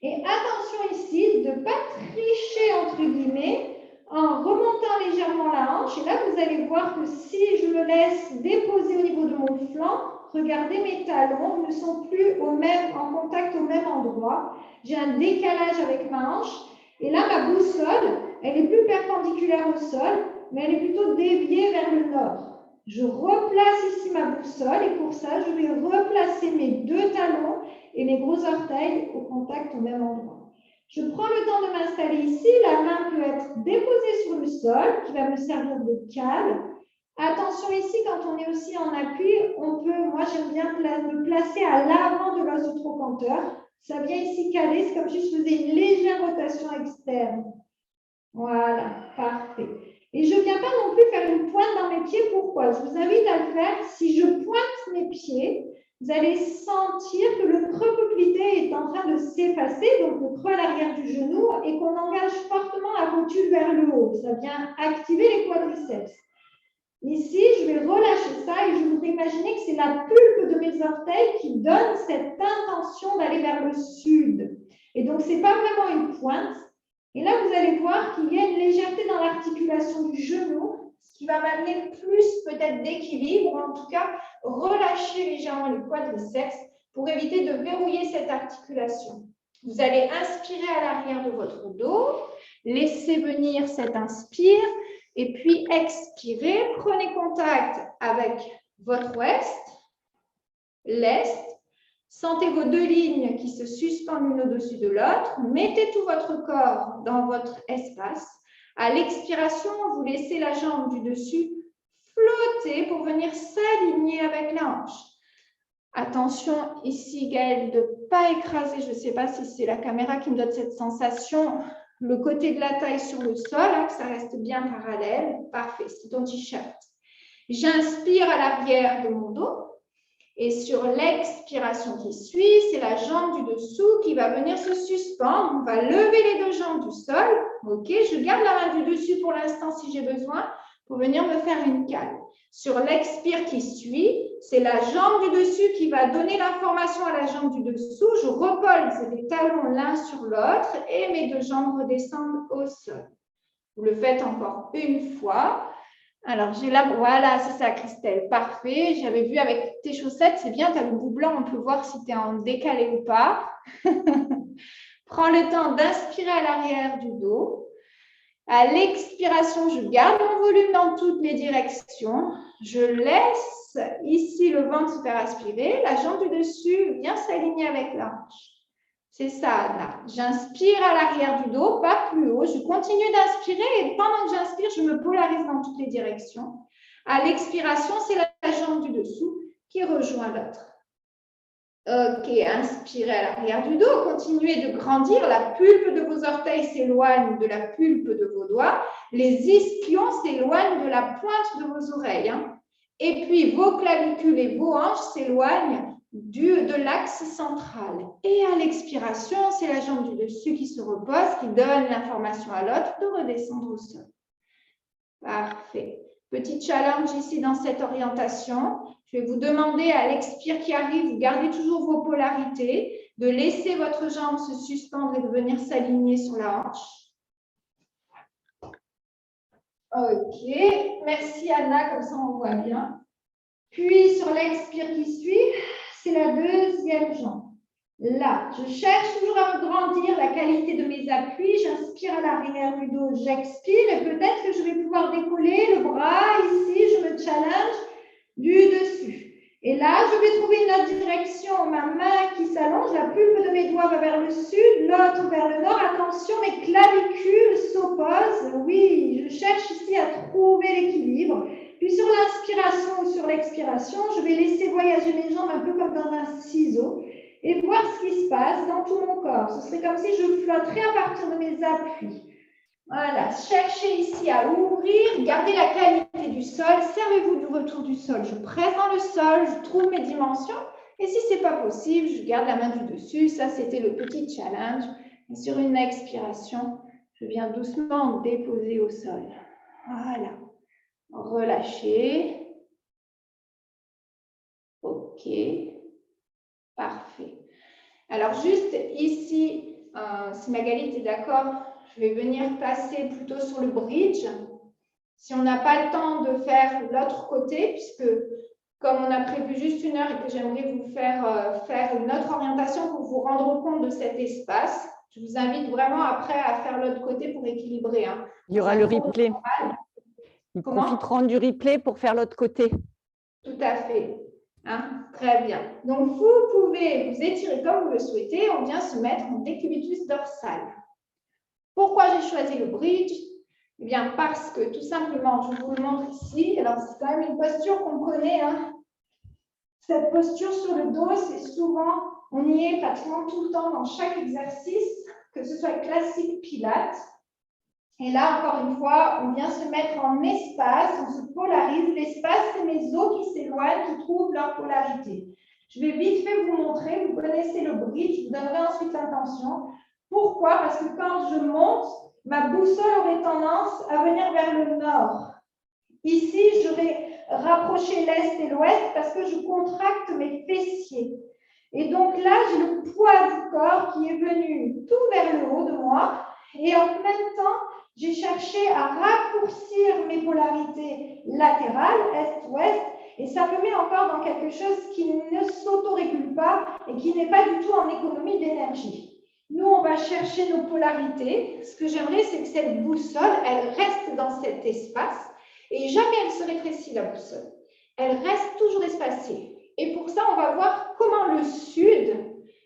Et attention ici de ne pas tricher entre guillemets en remontant légèrement la hanche. Et là, vous allez voir que si je me laisse déposer au niveau de mon flanc, regardez, mes talons ne sont plus en contact au même endroit. J'ai un décalage avec ma hanche. Et là, ma boussole, elle est plus perpendiculaire au sol, mais elle est plutôt déviée vers le nord. Je replace ici ma boussole et pour ça, je vais replacer mes 2 talons et mes gros orteils au contact au même endroit. Je prends le temps de m'installer ici. La main peut être déposée sur le sol, qui va me servir de cale. Attention ici, quand on est aussi en appui, on peut, moi j'aime bien me placer à l'avant de l'os du trochanteur. Ça vient ici caler, c'est comme si je faisais une légère rotation externe. Voilà, parfait. Et je ne viens pas non plus faire une pointe dans mes pieds. Pourquoi? Je vous invite à le faire. Si je pointe mes pieds, vous allez sentir que le creux poplité est en train de s'effacer, donc le creux à l'arrière du genou, et qu'on engage fortement la rotule vers le haut. Ça vient activer les quadriceps. Ici, je vais relâcher ça et je voudrais imaginer que c'est la pulpe de mes orteils qui donne cette intention d'aller vers le sud. Et donc, ce n'est pas vraiment une pointe. Et là, vous allez voir qu'il y a une légèreté dans l'articulation du genou, ce qui qui va m'amener plus peut-être d'équilibre, ou en tout cas relâcher légèrement les quadriceps pour éviter de verrouiller cette articulation. Vous allez inspirer à l'arrière de votre dos, laissez venir cet inspire et puis expirez. Prenez contact avec votre ouest, l'est. Sentez vos deux lignes qui se suspendent l'une au-dessus de l'autre. Mettez tout votre corps dans votre espace. À l'expiration, vous laissez la jambe du dessus flotter pour venir s'aligner avec la hanche. Attention ici, Gaëlle, de ne pas écraser. Je ne sais pas si c'est la caméra qui me donne cette sensation. Le côté de la taille sur le sol, hein, que ça reste bien parallèle. Parfait, c'est ton t-shirt. J'inspire à l'arrière de mon dos. Et sur l'expiration qui suit, c'est la jambe du dessous qui va venir se suspendre. On va lever les deux jambes du sol. OK, je garde la main du dessus pour l'instant si j'ai besoin pour venir me faire une cale. Sur l'expire qui suit, c'est la jambe du dessus qui va donner l'information à la jambe du dessous. Je repose les talons l'un sur l'autre et mes deux jambes redescendent au sol. Vous le faites encore une fois. Alors, j'ai là, voilà, c'est ça, Christelle, parfait. J'avais vu avec tes chaussettes, c'est bien, tu as le bout blanc, on peut voir si tu es en décalé ou pas. Prends le temps d'inspirer à l'arrière du dos. À l'expiration, je garde mon volume dans toutes les directions. Je laisse ici le ventre se faire aspirer. La jambe du dessus vient s'aligner avec la hanche. C'est ça, Anna. J'inspire à l'arrière du dos, pas plus haut. Je continue d'inspirer et pendant que j'inspire, je me polarise dans toutes les directions. À l'expiration, c'est la jambe du dessous qui rejoint l'autre. OK, inspirez à l'arrière du dos. Continuez de grandir. La pulpe de vos orteils s'éloigne de la pulpe de vos doigts. Les ischions s'éloignent de la pointe de vos oreilles. Hein. Et puis, vos clavicules et vos hanches s'éloignent de l'axe central. Et à l'expiration, c'est la jambe du dessus qui se repose, qui donne l'information à l'autre de redescendre au sol. Parfait. Petit challenge ici dans cette orientation. Je vais vous demander à l'expire qui arrive, vous gardez toujours vos polarités, de laisser votre jambe se suspendre et de venir s'aligner sur la hanche. OK. Merci Anna, comme ça on voit bien. Puis sur l'expire qui suit, c'est la deuxième jambe. Là, je cherche toujours à grandir la qualité de mes appuis. J'inspire à l'arrière du dos, j'expire et peut-être que je vais pouvoir décoller le bras ici. Je me challenge du dessus. Et là, je vais trouver une autre direction. Ma main qui s'allonge, la pulpe de mes doigts va vers le sud, l'autre vers le nord. Attention, mes clavicules s'opposent. Oui, je cherche ici à trouver l'équilibre. Puis sur l'inspiration ou sur l'expiration, je vais laisser voyager mes jambes un peu comme dans un ciseau et voir ce qui se passe dans tout mon corps. Ce serait comme si je flotterais à partir de mes appuis. Voilà, cherchez ici à ouvrir, gardez la qualité du sol, servez-vous du retour du sol. Je presse dans le sol, je trouve mes dimensions et si ce n'est pas possible, je garde la main du dessus. Ça, c'était le petit challenge. Et sur une expiration, je viens doucement déposer au sol. Voilà. Relâchez. OK. Parfait. Alors, juste ici, si Magali, tu es d'accord, je vais venir passer plutôt sur le bridge. Si on n'a pas le temps de faire l'autre côté, puisque comme on a prévu juste 1 heure et que j'aimerais vous faire une autre orientation pour vous rendre compte de cet espace, je vous invite vraiment après à faire l'autre côté pour équilibrer. Hein. Il y aura le replay. Ils profiteront du replay pour faire l'autre côté. Tout à fait. Hein? Très bien. Donc, vous pouvez vous étirer comme vous le souhaitez. On vient se mettre en décubitus dorsal. Pourquoi j'ai choisi le bridge? Eh bien, parce que tout simplement, je vous le montre ici. Alors, c'est quand même une posture qu'on connaît. Hein? Cette posture sur le dos, c'est souvent, on y est pratiquement tout le temps dans chaque exercice, que ce soit classique pilates. Et là, encore une fois, on vient se mettre en espace, on se polarise. L'espace, c'est mes os qui s'éloignent, qui trouvent leur polarité. Je vais vite fait vous montrer. Vous connaissez le bridge. Je vous donnerai ensuite l'intention. Pourquoi? Parce que quand je monte, ma boussole aurait tendance à venir vers le nord. Ici, je vais rapprocher l'est et l'ouest parce que je contracte mes fessiers. Et donc là, j'ai le poids du corps qui est venu tout vers le haut de moi. Et en même temps, j'ai cherché à raccourcir mes polarités latérales, est-ouest, et ça me met encore dans quelque chose qui ne s'autorégule pas et qui n'est pas du tout en économie d'énergie. Nous, on va chercher nos polarités. Ce que j'aimerais, c'est que cette boussole, elle reste dans cet espace et jamais elle se rétrécit, la boussole. Elle reste toujours espacée. Et pour ça, on va voir comment le sud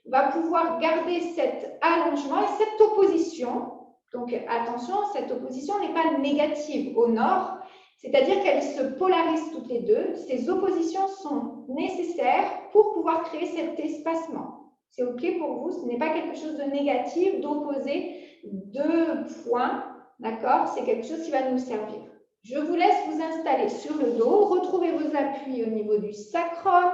va pouvoir garder cet allongement et cette opposition. Donc, attention, cette opposition n'est pas négative au nord, c'est-à-dire qu'elles se polarisent toutes les deux. Ces oppositions sont nécessaires pour pouvoir créer cet espacement. C'est OK pour vous, ce n'est pas quelque chose de négatif, d'opposer deux points, d'accord? C'est quelque chose qui va nous servir. Je vous laisse vous installer sur le dos, retrouvez vos appuis au niveau du sacrum,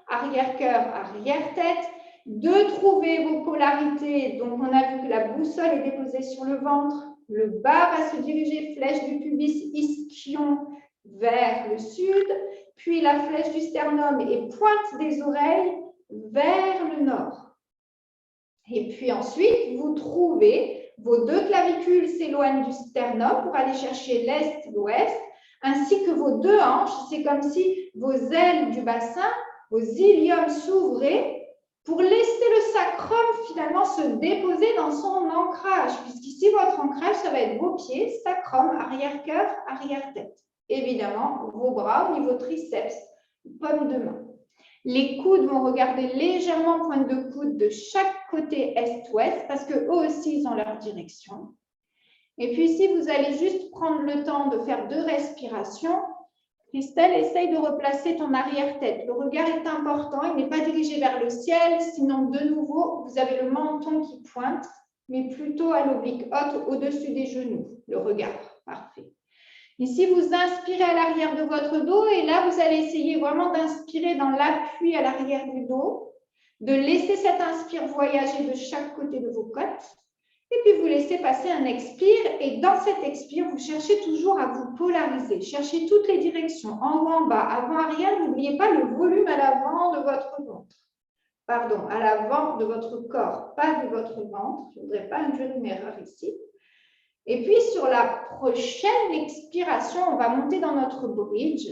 arrière-cœur, arrière-tête, de trouver vos polarités. Donc, on a vu que la boussole est déposée sur le ventre, le bas va se diriger, flèche du pubis ischion vers le sud, puis la flèche du sternum et pointe des oreilles vers le nord. Et puis ensuite, vous trouvez vos deux clavicules s'éloignent du sternum pour aller chercher l'est, l'ouest, ainsi que vos deux hanches. C'est comme si vos ailes du bassin, vos iliums s'ouvraient pour laisser le sacrum finalement se déposer dans son ancrage, puisqu'ici, votre ancrage, ça va être vos pieds, sacrum, arrière-cœur, arrière-tête. Évidemment, vos bras au niveau triceps, paume de main. Les coudes vont regarder légèrement pointe de coude de chaque côté est-ouest parce qu'eux aussi, ils ont leur direction. Et puis ici, vous allez juste prendre le temps de faire 2 respirations. Christelle, essaye de replacer ton arrière-tête. Le regard est important, il n'est pas dirigé vers le ciel, sinon de nouveau, vous avez le menton qui pointe, mais plutôt à l'oblique haute au-dessus des genoux. Le regard, parfait. Ici, vous inspirez à l'arrière de votre dos et là, vous allez essayer vraiment d'inspirer dans l'appui à l'arrière du dos, de laisser cette inspire voyager de chaque côté de vos côtes et puis vous laissez passer un expire et dans cet expire, vous cherchez toujours à vous polariser. Cherchez toutes les directions, en haut, en bas, avant, arrière. N'oubliez pas le volume à l'avant de votre ventre. Pardon, à l'avant de votre corps, pas de votre ventre. Je ne voudrais pas induire une erreur ici. Et puis, sur la prochaine expiration, on va monter dans notre bridge.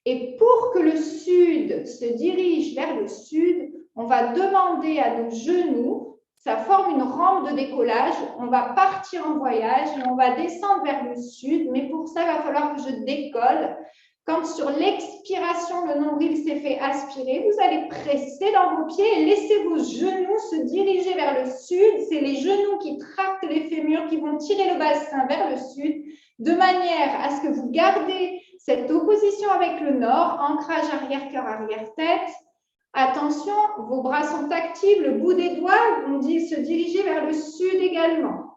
Et pour que le sud se dirige vers le sud, on va demander à nos genoux, ça forme une rampe de décollage, on va partir en voyage et on va descendre vers le sud. Mais pour ça, il va falloir que je décolle. Quand sur l'expiration, le nombril s'est fait aspirer, vous allez presser dans vos pieds et laisser vos genoux se diriger vers le sud. C'est les genoux qui tractent les fémurs, qui vont tirer le bassin vers le sud, de manière à ce que vous gardez cette opposition avec le nord, ancrage arrière-cœur, arrière-tête. Attention, vos bras sont actifs, le bout des doigts vont se diriger vers le sud également.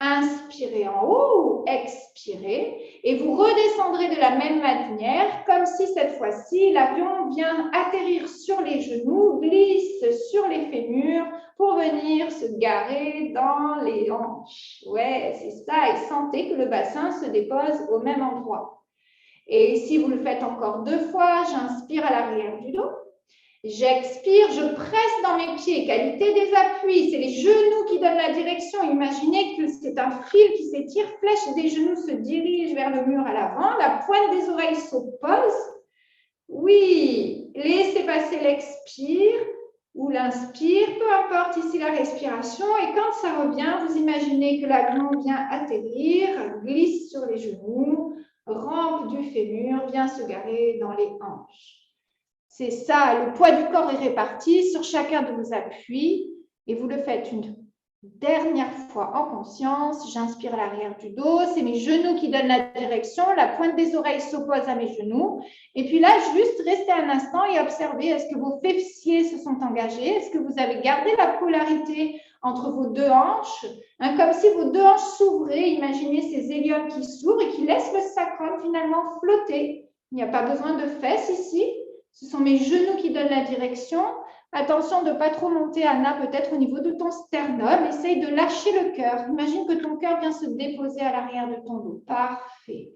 Inspirez en haut, expirez et vous redescendrez de la même manière comme si cette fois-ci l'avion vient atterrir sur les genoux, glisse sur les fémurs pour venir se garer dans les hanches. Ouais, c'est ça et sentez que le bassin se dépose au même endroit. Et si vous le faites encore 2 fois, j'inspire à l'arrière du dos. J'expire, je presse dans mes pieds, qualité des appuis, c'est les genoux qui donnent la direction. Imaginez que c'est un fil qui s'étire, flèche des genoux se dirige vers le mur à l'avant, la pointe des oreilles s'oppose. Oui, laissez passer l'expire ou l'inspire, peu importe ici la respiration. Et quand ça revient, vous imaginez que l'avion vient atterrir, glisse sur les genoux, rampe du fémur, vient se garer dans les hanches. C'est ça, le poids du corps est réparti sur chacun de vos appuis et vous le faites une dernière fois en conscience. J'inspire à l'arrière du dos, c'est mes genoux qui donnent la direction, la pointe des oreilles s'oppose à mes genoux. Et puis là, juste restez un instant et observez, est-ce que vos fessiers se sont engagés? Est-ce que vous avez gardé la polarité entre vos 2 hanches? Comme si vos 2 hanches s'ouvraient, imaginez ces héliums qui s'ouvrent et qui laissent le sacrum finalement flotter. Il n'y a pas besoin de fesses ici. Ce sont mes genoux qui donnent la direction. Attention de ne pas trop monter, Anna, peut-être au niveau de ton sternum. Essaye de lâcher le cœur. Imagine que ton cœur vient se déposer à l'arrière de ton dos. Parfait.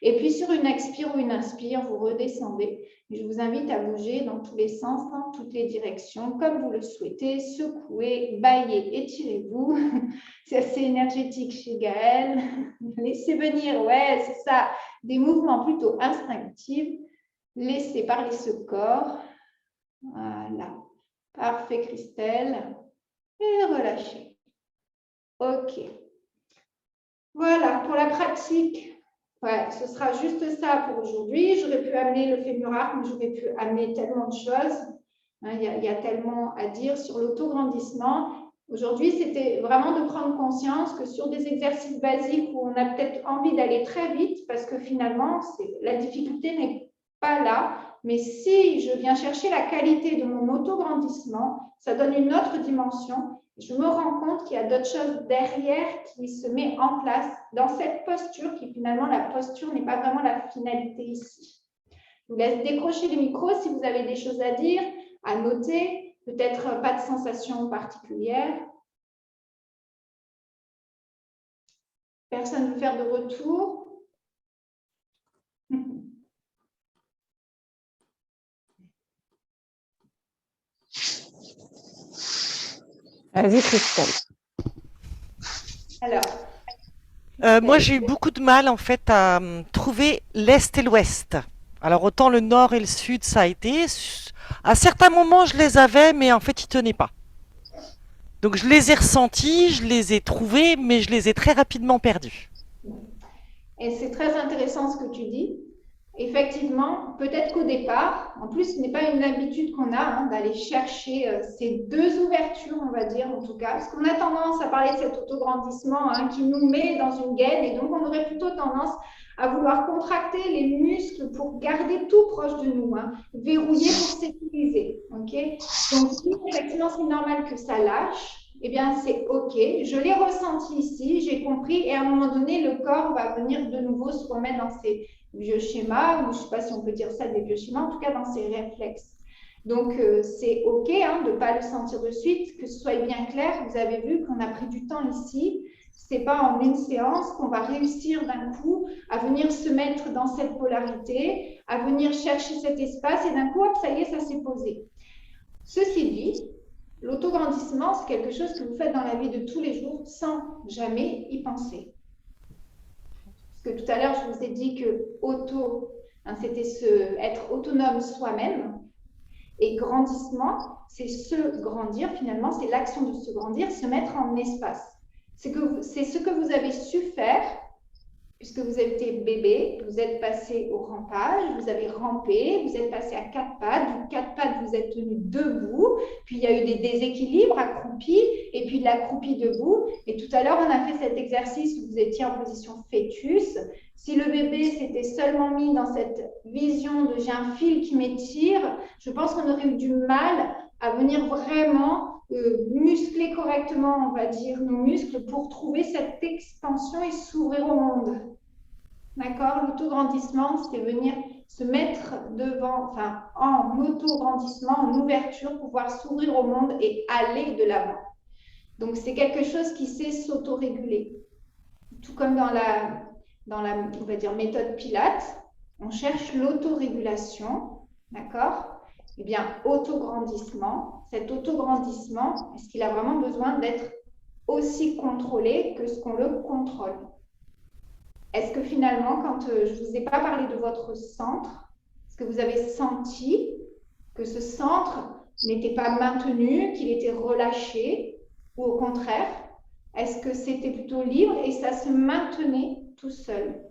Et puis, sur une expire ou une inspire, vous redescendez. Je vous invite à bouger dans tous les sens, dans toutes les directions, comme vous le souhaitez. Secouez, baillez, étirez-vous. C'est assez énergétique chez Gaëlle. Laissez venir, ouais, c'est ça, des mouvements plutôt instinctifs. Laissez parler ce corps. Voilà. Parfait, Christelle. Et relâchez. OK. Voilà, pour la pratique. Ouais, ce sera juste ça pour aujourd'hui. J'aurais pu amener le fémur-arc, mais j'aurais pu amener tellement de choses. Il y a tellement à dire sur l'autograndissement. Aujourd'hui, c'était vraiment de prendre conscience que sur des exercices basiques où on a peut-être envie d'aller très vite, parce que finalement, la difficulté n'est pas là. Mais si je viens chercher la qualité de mon autograndissement, ça donne une autre dimension. Je me rends compte qu'il y a d'autres choses derrière qui se met en place dans cette posture qui finalement, la posture n'est pas vraiment la finalité ici. Je vous laisse décrocher les micros si vous avez des choses à dire, à noter, peut-être pas de sensation particulière. Personne ne veut faire de retour? Vas-y, Christelle. Alors, moi, j'ai eu beaucoup de mal en fait à trouver l'Est et l'Ouest. Alors autant le Nord et le Sud, ça a été. À certains moments, je les avais, mais en fait, ils tenaient pas. Donc je les ai ressentis, je les ai trouvés, mais je les ai très rapidement perdus. et c'est très intéressant ce que tu dis. Effectivement, peut-être qu'au départ, en plus, ce n'est pas une habitude qu'on a d'aller chercher ces deux ouvertures, on va dire en tout cas, parce qu'on a tendance à parler de cet autograndissement qui nous met dans une gaine, et donc on aurait plutôt tendance à vouloir contracter les muscles pour garder tout proche de nous, verrouiller pour sécuriser. Okay, donc, si effectivement c'est normal que ça lâche, eh bien c'est OK. Je l'ai ressenti ici, j'ai compris, et à un moment donné, le corps va venir de nouveau se remettre dans ses vieux schémas, ou je ne sais pas si on peut dire ça des vieux schémas, en tout cas dans ses réflexes. Donc, c'est OK de ne pas le sentir de suite, que ce soit bien clair. Vous avez vu qu'on a pris du temps ici. Ce n'est pas en une séance qu'on va réussir d'un coup à venir se mettre dans cette polarité, à venir chercher cet espace, et d'un coup, hop, ça y est, ça s'est posé. Ceci dit, l'autograndissement, c'est quelque chose que vous faites dans la vie de tous les jours sans jamais y penser. Que tout à l'heure, je vous ai dit que c'était être autonome soi-même, et grandissement, c'est se grandir, finalement, c'est l'action de se grandir, se mettre en espace. C'est ce que vous avez su faire, puisque vous avez été bébé, vous êtes passé au rampage, vous avez rampé, vous êtes passé à quatre pattes, du quatre pattes, vous êtes tenu debout, puis il y a eu des déséquilibres accroupis, et puis de l'accroupi debout. Et tout à l'heure, on a fait cet exercice où vous étiez en position fœtus. Si le bébé s'était seulement mis dans cette vision de j'ai un fil qui m'étire, je pense qu'on aurait eu du mal à venir vraiment muscler correctement, on va dire, nos muscles pour trouver cette expansion et s'ouvrir au monde. D'accord? L'autograndissement, c'est venir se mettre devant, enfin, en auto-grandissement, en ouverture, pouvoir s'ouvrir au monde et aller de l'avant. Donc, c'est quelque chose qui sait s'autoréguler. Tout comme dans la, on va dire, méthode Pilates, on cherche l'autorégulation, d'accord? Eh bien, autograndissement, cet autograndissement, est-ce qu'il a vraiment besoin d'être aussi contrôlé que ce qu'on le contrôle? Est-ce que finalement, quand je ne vous ai pas parlé de votre centre, est-ce que vous avez senti que ce centre n'était pas maintenu, qu'il était relâché, ou au contraire, est-ce que c'était plutôt libre et ça se maintenait tout seul?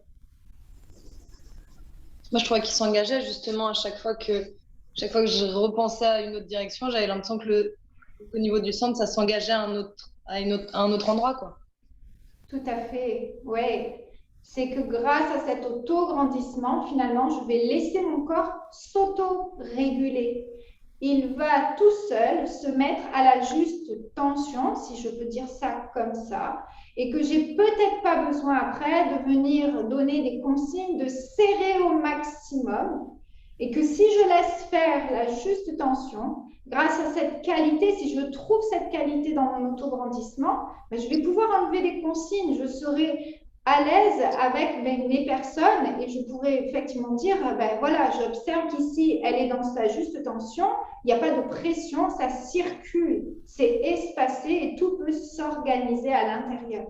Moi, je crois qu'il s'engageait justement à chaque fois que je repensais à une autre direction, j'avais l'impression que au niveau du centre, ça s'engageait à un autre endroit, quoi. Tout à fait, oui. C'est que grâce à cet auto-grandissement, finalement, je vais laisser mon corps s'auto-réguler. Il va tout seul se mettre à la juste tension, si je peux dire ça comme ça, et que j'ai peut-être pas besoin après de venir donner des consignes, de serrer au maximum, et que si je laisse faire la juste tension, grâce à cette qualité, si je trouve cette qualité dans mon auto-grandissement, je vais pouvoir enlever des consignes, je serai à l'aise avec mes personnes et je pourrais effectivement dire, ben voilà, j'observe qu'ici, elle est dans sa juste tension, il n'y a pas de pression, ça circule, c'est espacé et tout peut s'organiser à l'intérieur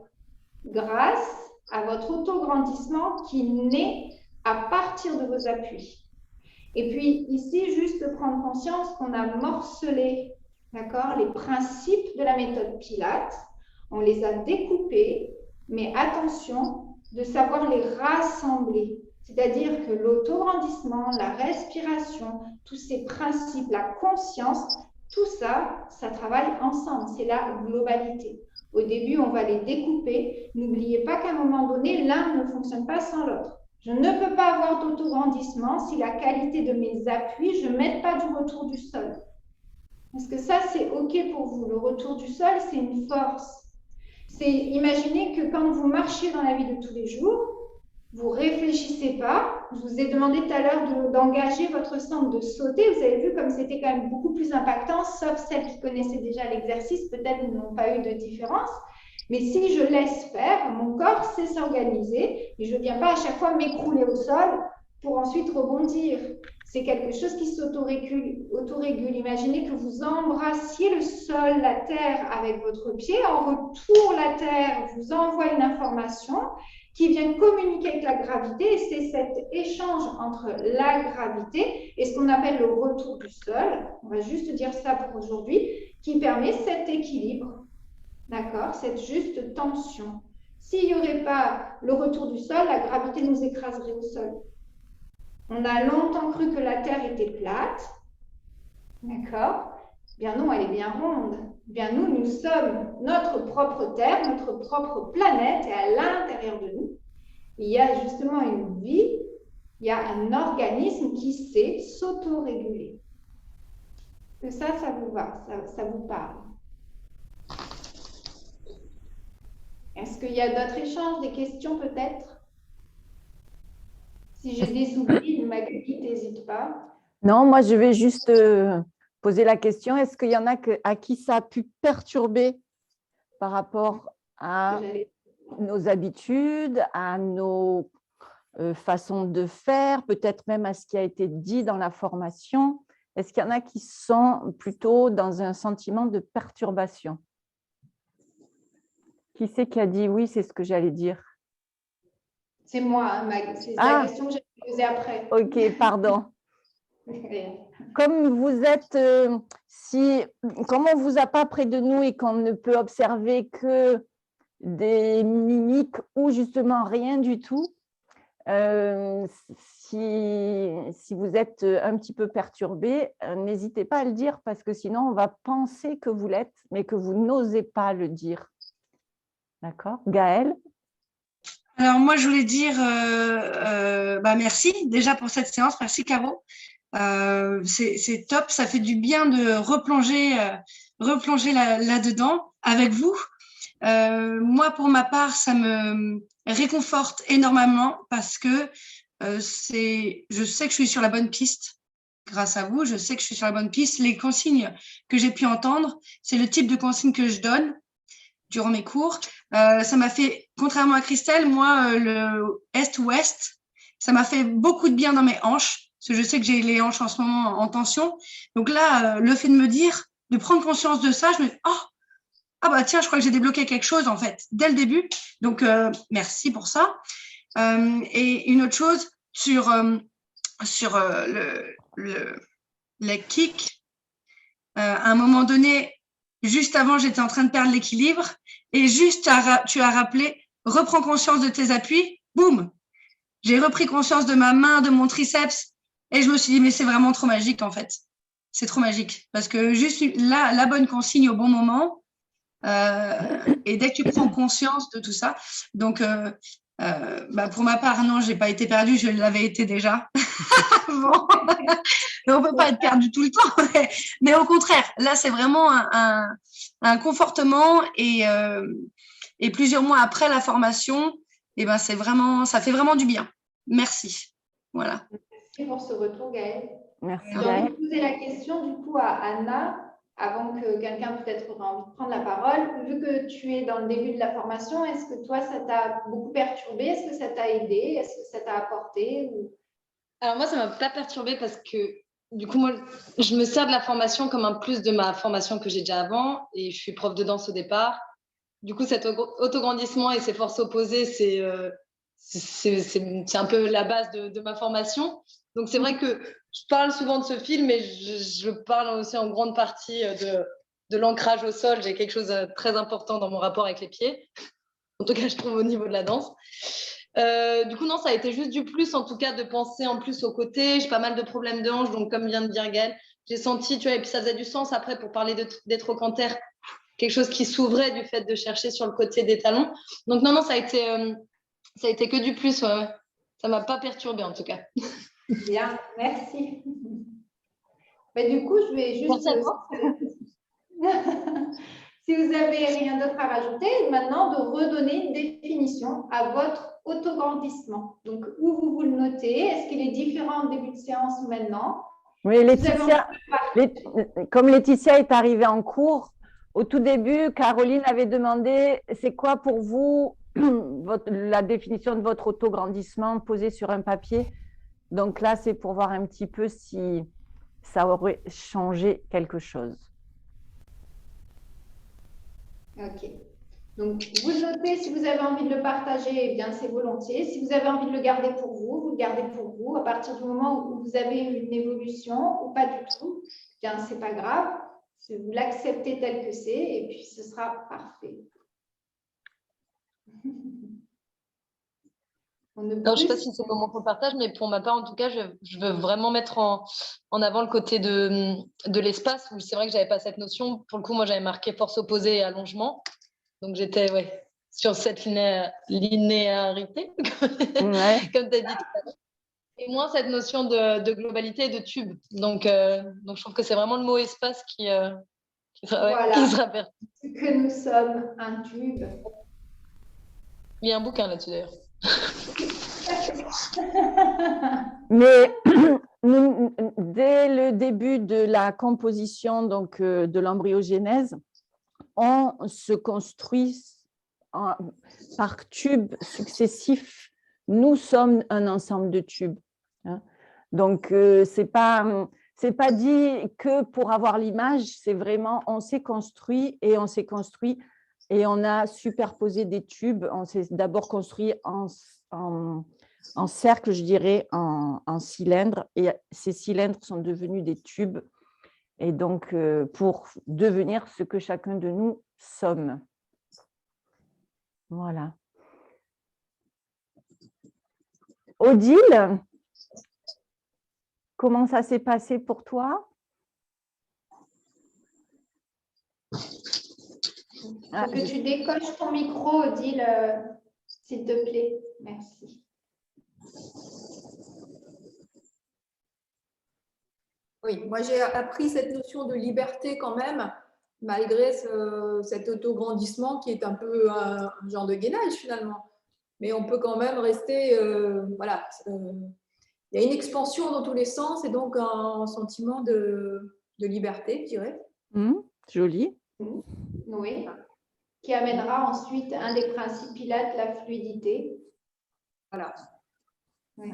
grâce à votre autograndissement qui naît à partir de vos appuis. Et puis ici, juste prendre conscience qu'on a morcelé, d'accord, les principes de la méthode Pilates, on les a découpés, mais attention de savoir les rassembler. C'est-à-dire que l'autograndissement, la respiration, tous ces principes, la conscience, tout ça, ça travaille ensemble, c'est la globalité. Au début, on va les découper. N'oubliez pas qu'à un moment donné, l'un ne fonctionne pas sans l'autre. Je ne peux pas avoir d'autograndissement si la qualité de mes appuis, je ne mets pas du retour du sol. Parce que ça, c'est OK pour vous. Le retour du sol, c'est une force. C'est imaginez que quand vous marchez dans la vie de tous les jours, vous ne réfléchissez pas. Je vous ai demandé tout à l'heure d'engager votre centre de sauter. Vous avez vu comme c'était quand même beaucoup plus impactant, sauf celles qui connaissaient déjà l'exercice, peut-être n'ont pas eu de différence. Mais si je laisse faire, mon corps sait s'organiser et je ne viens pas à chaque fois m'écrouler au sol pour ensuite rebondir. C'est quelque chose qui s'autorégule. Imaginez que vous embrassiez le sol, la terre avec votre pied. En retour, la terre vous envoie une information qui vient communiquer avec la gravité. Et c'est cet échange entre la gravité et ce qu'on appelle le retour du sol, on va juste dire ça pour aujourd'hui, qui permet cet équilibre. D'accord, cette juste tension. S'il n'y aurait pas le retour du sol, la gravité nous écraserait au sol. On a longtemps cru que la Terre était plate. D'accord? Bien non, elle est bien ronde. Bien nous sommes notre propre Terre, notre propre planète, et à l'intérieur de nous, il y a justement une vie, il y a un organisme qui sait s'autoréguler. Que ça vous va, ça vous parle. Est-ce qu'il y a d'autres échanges, des questions peut-être? Si j'ai des oublis, Magali, n'hésite pas. Non, moi, je vais juste poser la question. Est-ce qu'il y en a à qui ça a pu perturber par rapport à nos habitudes, à nos façons de faire, peut-être même à ce qui a été dit dans la formation? Est-ce qu'il y en a qui sont plutôt dans un sentiment de perturbation? Qui c'est qui a dit oui, c'est ce que j'allais dire? C'est moi, Mag. C'est la question que j'ai posée après. Ok, pardon. Comme vous êtes, comme on ne vous a pas près de nous et qu'on ne peut observer que des mimiques ou justement rien du tout, si vous êtes un petit peu perturbé, n'hésitez pas à le dire parce que sinon on va penser que vous l'êtes, mais que vous n'osez pas le dire. D'accord? Gaëlle? Alors moi, je voulais dire merci déjà pour cette séance. Merci Caro. C'est top. Ça fait du bien de replonger là-dedans avec vous. Moi, pour ma part, ça me réconforte énormément parce que je sais que je suis sur la bonne piste. Grâce à vous, je sais que je suis sur la bonne piste. Les consignes que j'ai pu entendre, c'est le type de consignes que je donne durant mes cours. Ça m'a fait, contrairement à Christelle, moi, le Est-Ouest, ça m'a fait beaucoup de bien dans mes hanches, parce que je sais que j'ai les hanches en ce moment en tension. Donc là, le fait de me dire, de prendre conscience de ça, je me dis, tiens, je crois que j'ai débloqué quelque chose, en fait, dès le début. Donc, merci pour ça. Et une autre chose, sur les kicks, à un moment donné, juste avant, j'étais en train de perdre l'équilibre et juste tu as rappelé, reprends conscience de tes appuis, boum, j'ai repris conscience de ma main, de mon triceps et je me suis dit, mais c'est vraiment trop magique en fait. C'est trop magique parce que juste là, la bonne consigne au bon moment et dès que tu prends conscience de tout ça, donc pour ma part, non, je n'ai pas été perdue, je l'avais été déjà. Bon. On ne peut pas être perdu tout le temps, mais au contraire, là, c'est vraiment un confortement et plusieurs mois après la formation, ça fait vraiment du bien. Merci. Voilà. Merci pour ce retour, Gaëlle. Merci, J'ai envie de poser la question du coup à Anna. avant que quelqu'un peut-être aura envie de prendre la parole. Vu que tu es dans le début de la formation, est-ce que toi, ça t'a beaucoup perturbé? Est-ce que ça t'a aidé? Est-ce que ça t'a apporté Alors moi, ça m'a pas perturbée parce que du coup, moi, je me sers de la formation comme un plus de ma formation que j'ai déjà avant et je suis prof de danse au départ. Du coup, cet autograndissement et ces forces opposées, c'est un peu la base de ma formation. Donc, c'est vrai que je parle souvent de ce film, mais je parle aussi en grande partie de l'ancrage au sol. J'ai quelque chose de très important dans mon rapport avec les pieds. En tout cas, je trouve au niveau de la danse. Du coup, non, ça a été juste du plus, en tout cas, de penser en plus au côté. J'ai pas mal de problèmes de hanche, donc comme vient de dire Gaëlle, j'ai senti, tu vois, et puis ça faisait du sens après pour parler des trochantères, quelque chose qui s'ouvrait du fait de chercher sur le côté des talons. Donc non, ça a été que du plus. Ouais. Ça m'a pas perturbée en tout cas. Bien, merci. Mais du coup, je vais juste... Si vous n'avez rien d'autre à rajouter, maintenant de redonner une définition à votre autograndissement. Donc, où vous le notez? Est-ce qu'il est différent au début de séance ou maintenant? Oui, Laetitia, comme Laetitia est arrivée en cours, au tout début, Caroline avait demandé, c'est quoi pour vous la définition de votre autograndissement posée sur un papier? Donc là, c'est pour voir un petit peu si ça aurait changé quelque chose. Ok. Donc, vous le notez. Si vous avez envie de le partager, eh bien, c'est volontiers. Si vous avez envie de le garder pour vous, vous le gardez pour vous. À partir du moment où vous avez une évolution ou pas du tout, eh bien, c'est pas grave. Vous l'acceptez tel que c'est et puis ce sera parfait. Alors, je ne sais pas si c'est le moment qu'on partage, mais pour ma part, en tout cas, je veux vraiment mettre en avant le côté de l'espace, où c'est vrai que je n'avais pas cette notion. Pour le coup, moi, j'avais marqué force opposée et allongement. Donc, j'étais sur cette linéarité, comme tu as dit tout à l'heure. Et moins cette notion de globalité et de tube. Donc, je trouve que c'est vraiment le mot espace qui sera pertinent. Que nous sommes un tube. Il y a un bouquin là-dessus, d'ailleurs. Mais dès le début de la composition donc, de l'embryogénèse, on se construit par tubes successifs. Nous sommes un ensemble de tubes. Hein. Donc, c'est pas dit que pour avoir l'image, c'est vraiment, on s'est construit et on a superposé des tubes. On s'est d'abord construit en cercle, je dirais, en cylindre, et ces cylindres sont devenus des tubes, et donc pour devenir ce que chacun de nous sommes. Voilà. Odile, comment ça s'est passé pour toi? Que tu décoches ton micro, Odile, s'il te plaît. Merci. Oui, moi j'ai appris cette notion de liberté quand même, malgré cet autograndissement qui est un peu un genre de gainage finalement. Mais on peut quand même rester, voilà, il y a une expansion dans tous les sens et donc un sentiment de liberté, je dirais. Joli. Oui, qui amènera ensuite un des principes pilates, la fluidité. Voilà. Oui.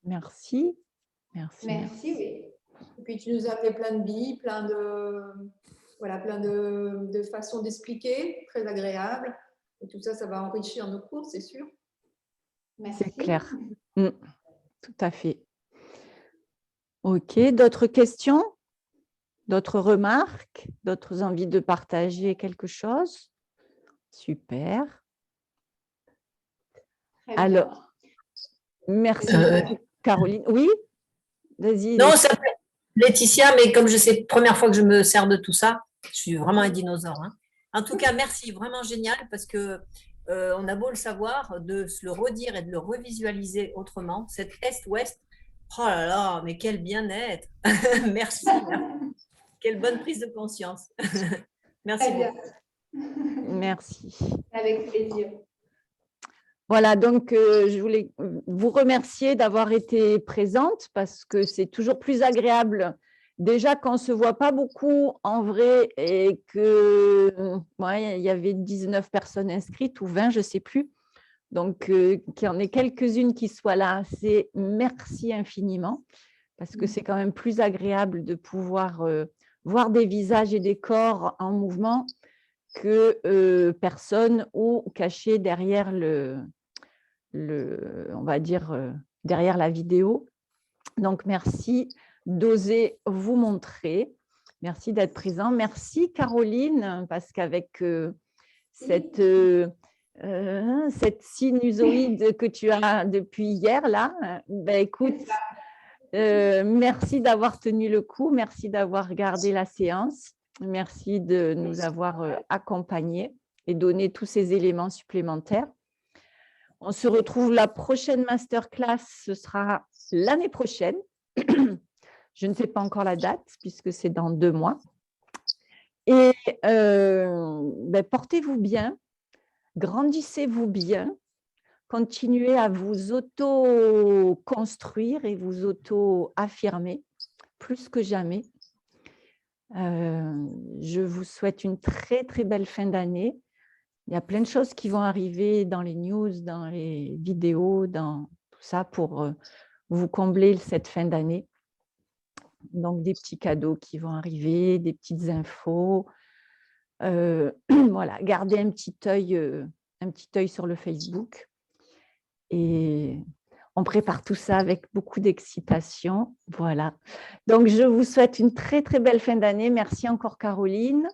Merci. Merci, oui. Et puis tu nous as fait plein de billes, plein de façons d'expliquer, très agréables. Et tout ça, ça va enrichir nos cours, c'est sûr. Merci. C'est clair. Tout à fait. Ok, d'autres questions? D'autres remarques? D'autres envies de partager quelque chose? Super. Alors, merci beaucoup, Caroline. Oui? Vas-y. Non, ça peut être Laetitia, mais comme je sais, première fois que je me sers de tout ça, je suis vraiment un dinosaure. Hein. En tout cas, merci, vraiment génial, parce que on a beau le savoir, de se le redire et de le revisualiser autrement, cet Est-Ouest, oh là là, mais quel bien-être. Merci. Quelle bonne prise de conscience. Merci beaucoup. Merci. Avec plaisir. Voilà, donc je voulais vous remercier d'avoir été présente parce que c'est toujours plus agréable déjà qu'on ne se voit pas beaucoup en vrai et que il y avait 19 personnes inscrites ou 20, je ne sais plus. Donc, qu'il y en ait quelques-unes qui soient là, c'est merci infiniment parce que c'est quand même plus agréable de pouvoir voir des visages et des corps en mouvement que personne ou caché derrière on va dire, derrière la vidéo. Donc, merci d'oser vous montrer. Merci d'être présent. Merci, Caroline, parce qu'avec cette sinusoïde que tu as depuis hier, là, ben, écoute, merci d'avoir tenu le coup. Merci d'avoir regardé la séance. Merci de nous avoir accompagnés et donné tous ces éléments supplémentaires. On se retrouve la prochaine masterclass, ce sera l'année prochaine. Je ne sais pas encore la date puisque c'est dans 2 mois. Et ben, portez-vous bien, grandissez-vous bien, continuez à vous auto-construire et vous auto-affirmer plus que jamais. Je vous souhaite une très, très belle fin d'année. Il y a plein de choses qui vont arriver dans les news, dans les vidéos, dans tout ça pour vous combler cette fin d'année. Donc, des petits cadeaux qui vont arriver, des petites infos. Voilà, gardez un petit œil sur le Facebook. Et on prépare tout ça avec beaucoup d'excitation. Voilà. Donc, je vous souhaite une très, très belle fin d'année. Merci encore, Caroline.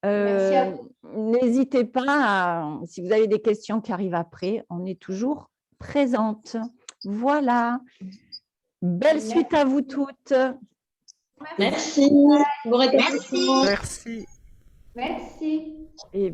Merci à vous. N'hésitez pas, si vous avez des questions qui arrivent après, on est toujours présente. Voilà. Belle Merci. suite à vous toutes. Merci. Bon rétablissement. Merci. Merci. Et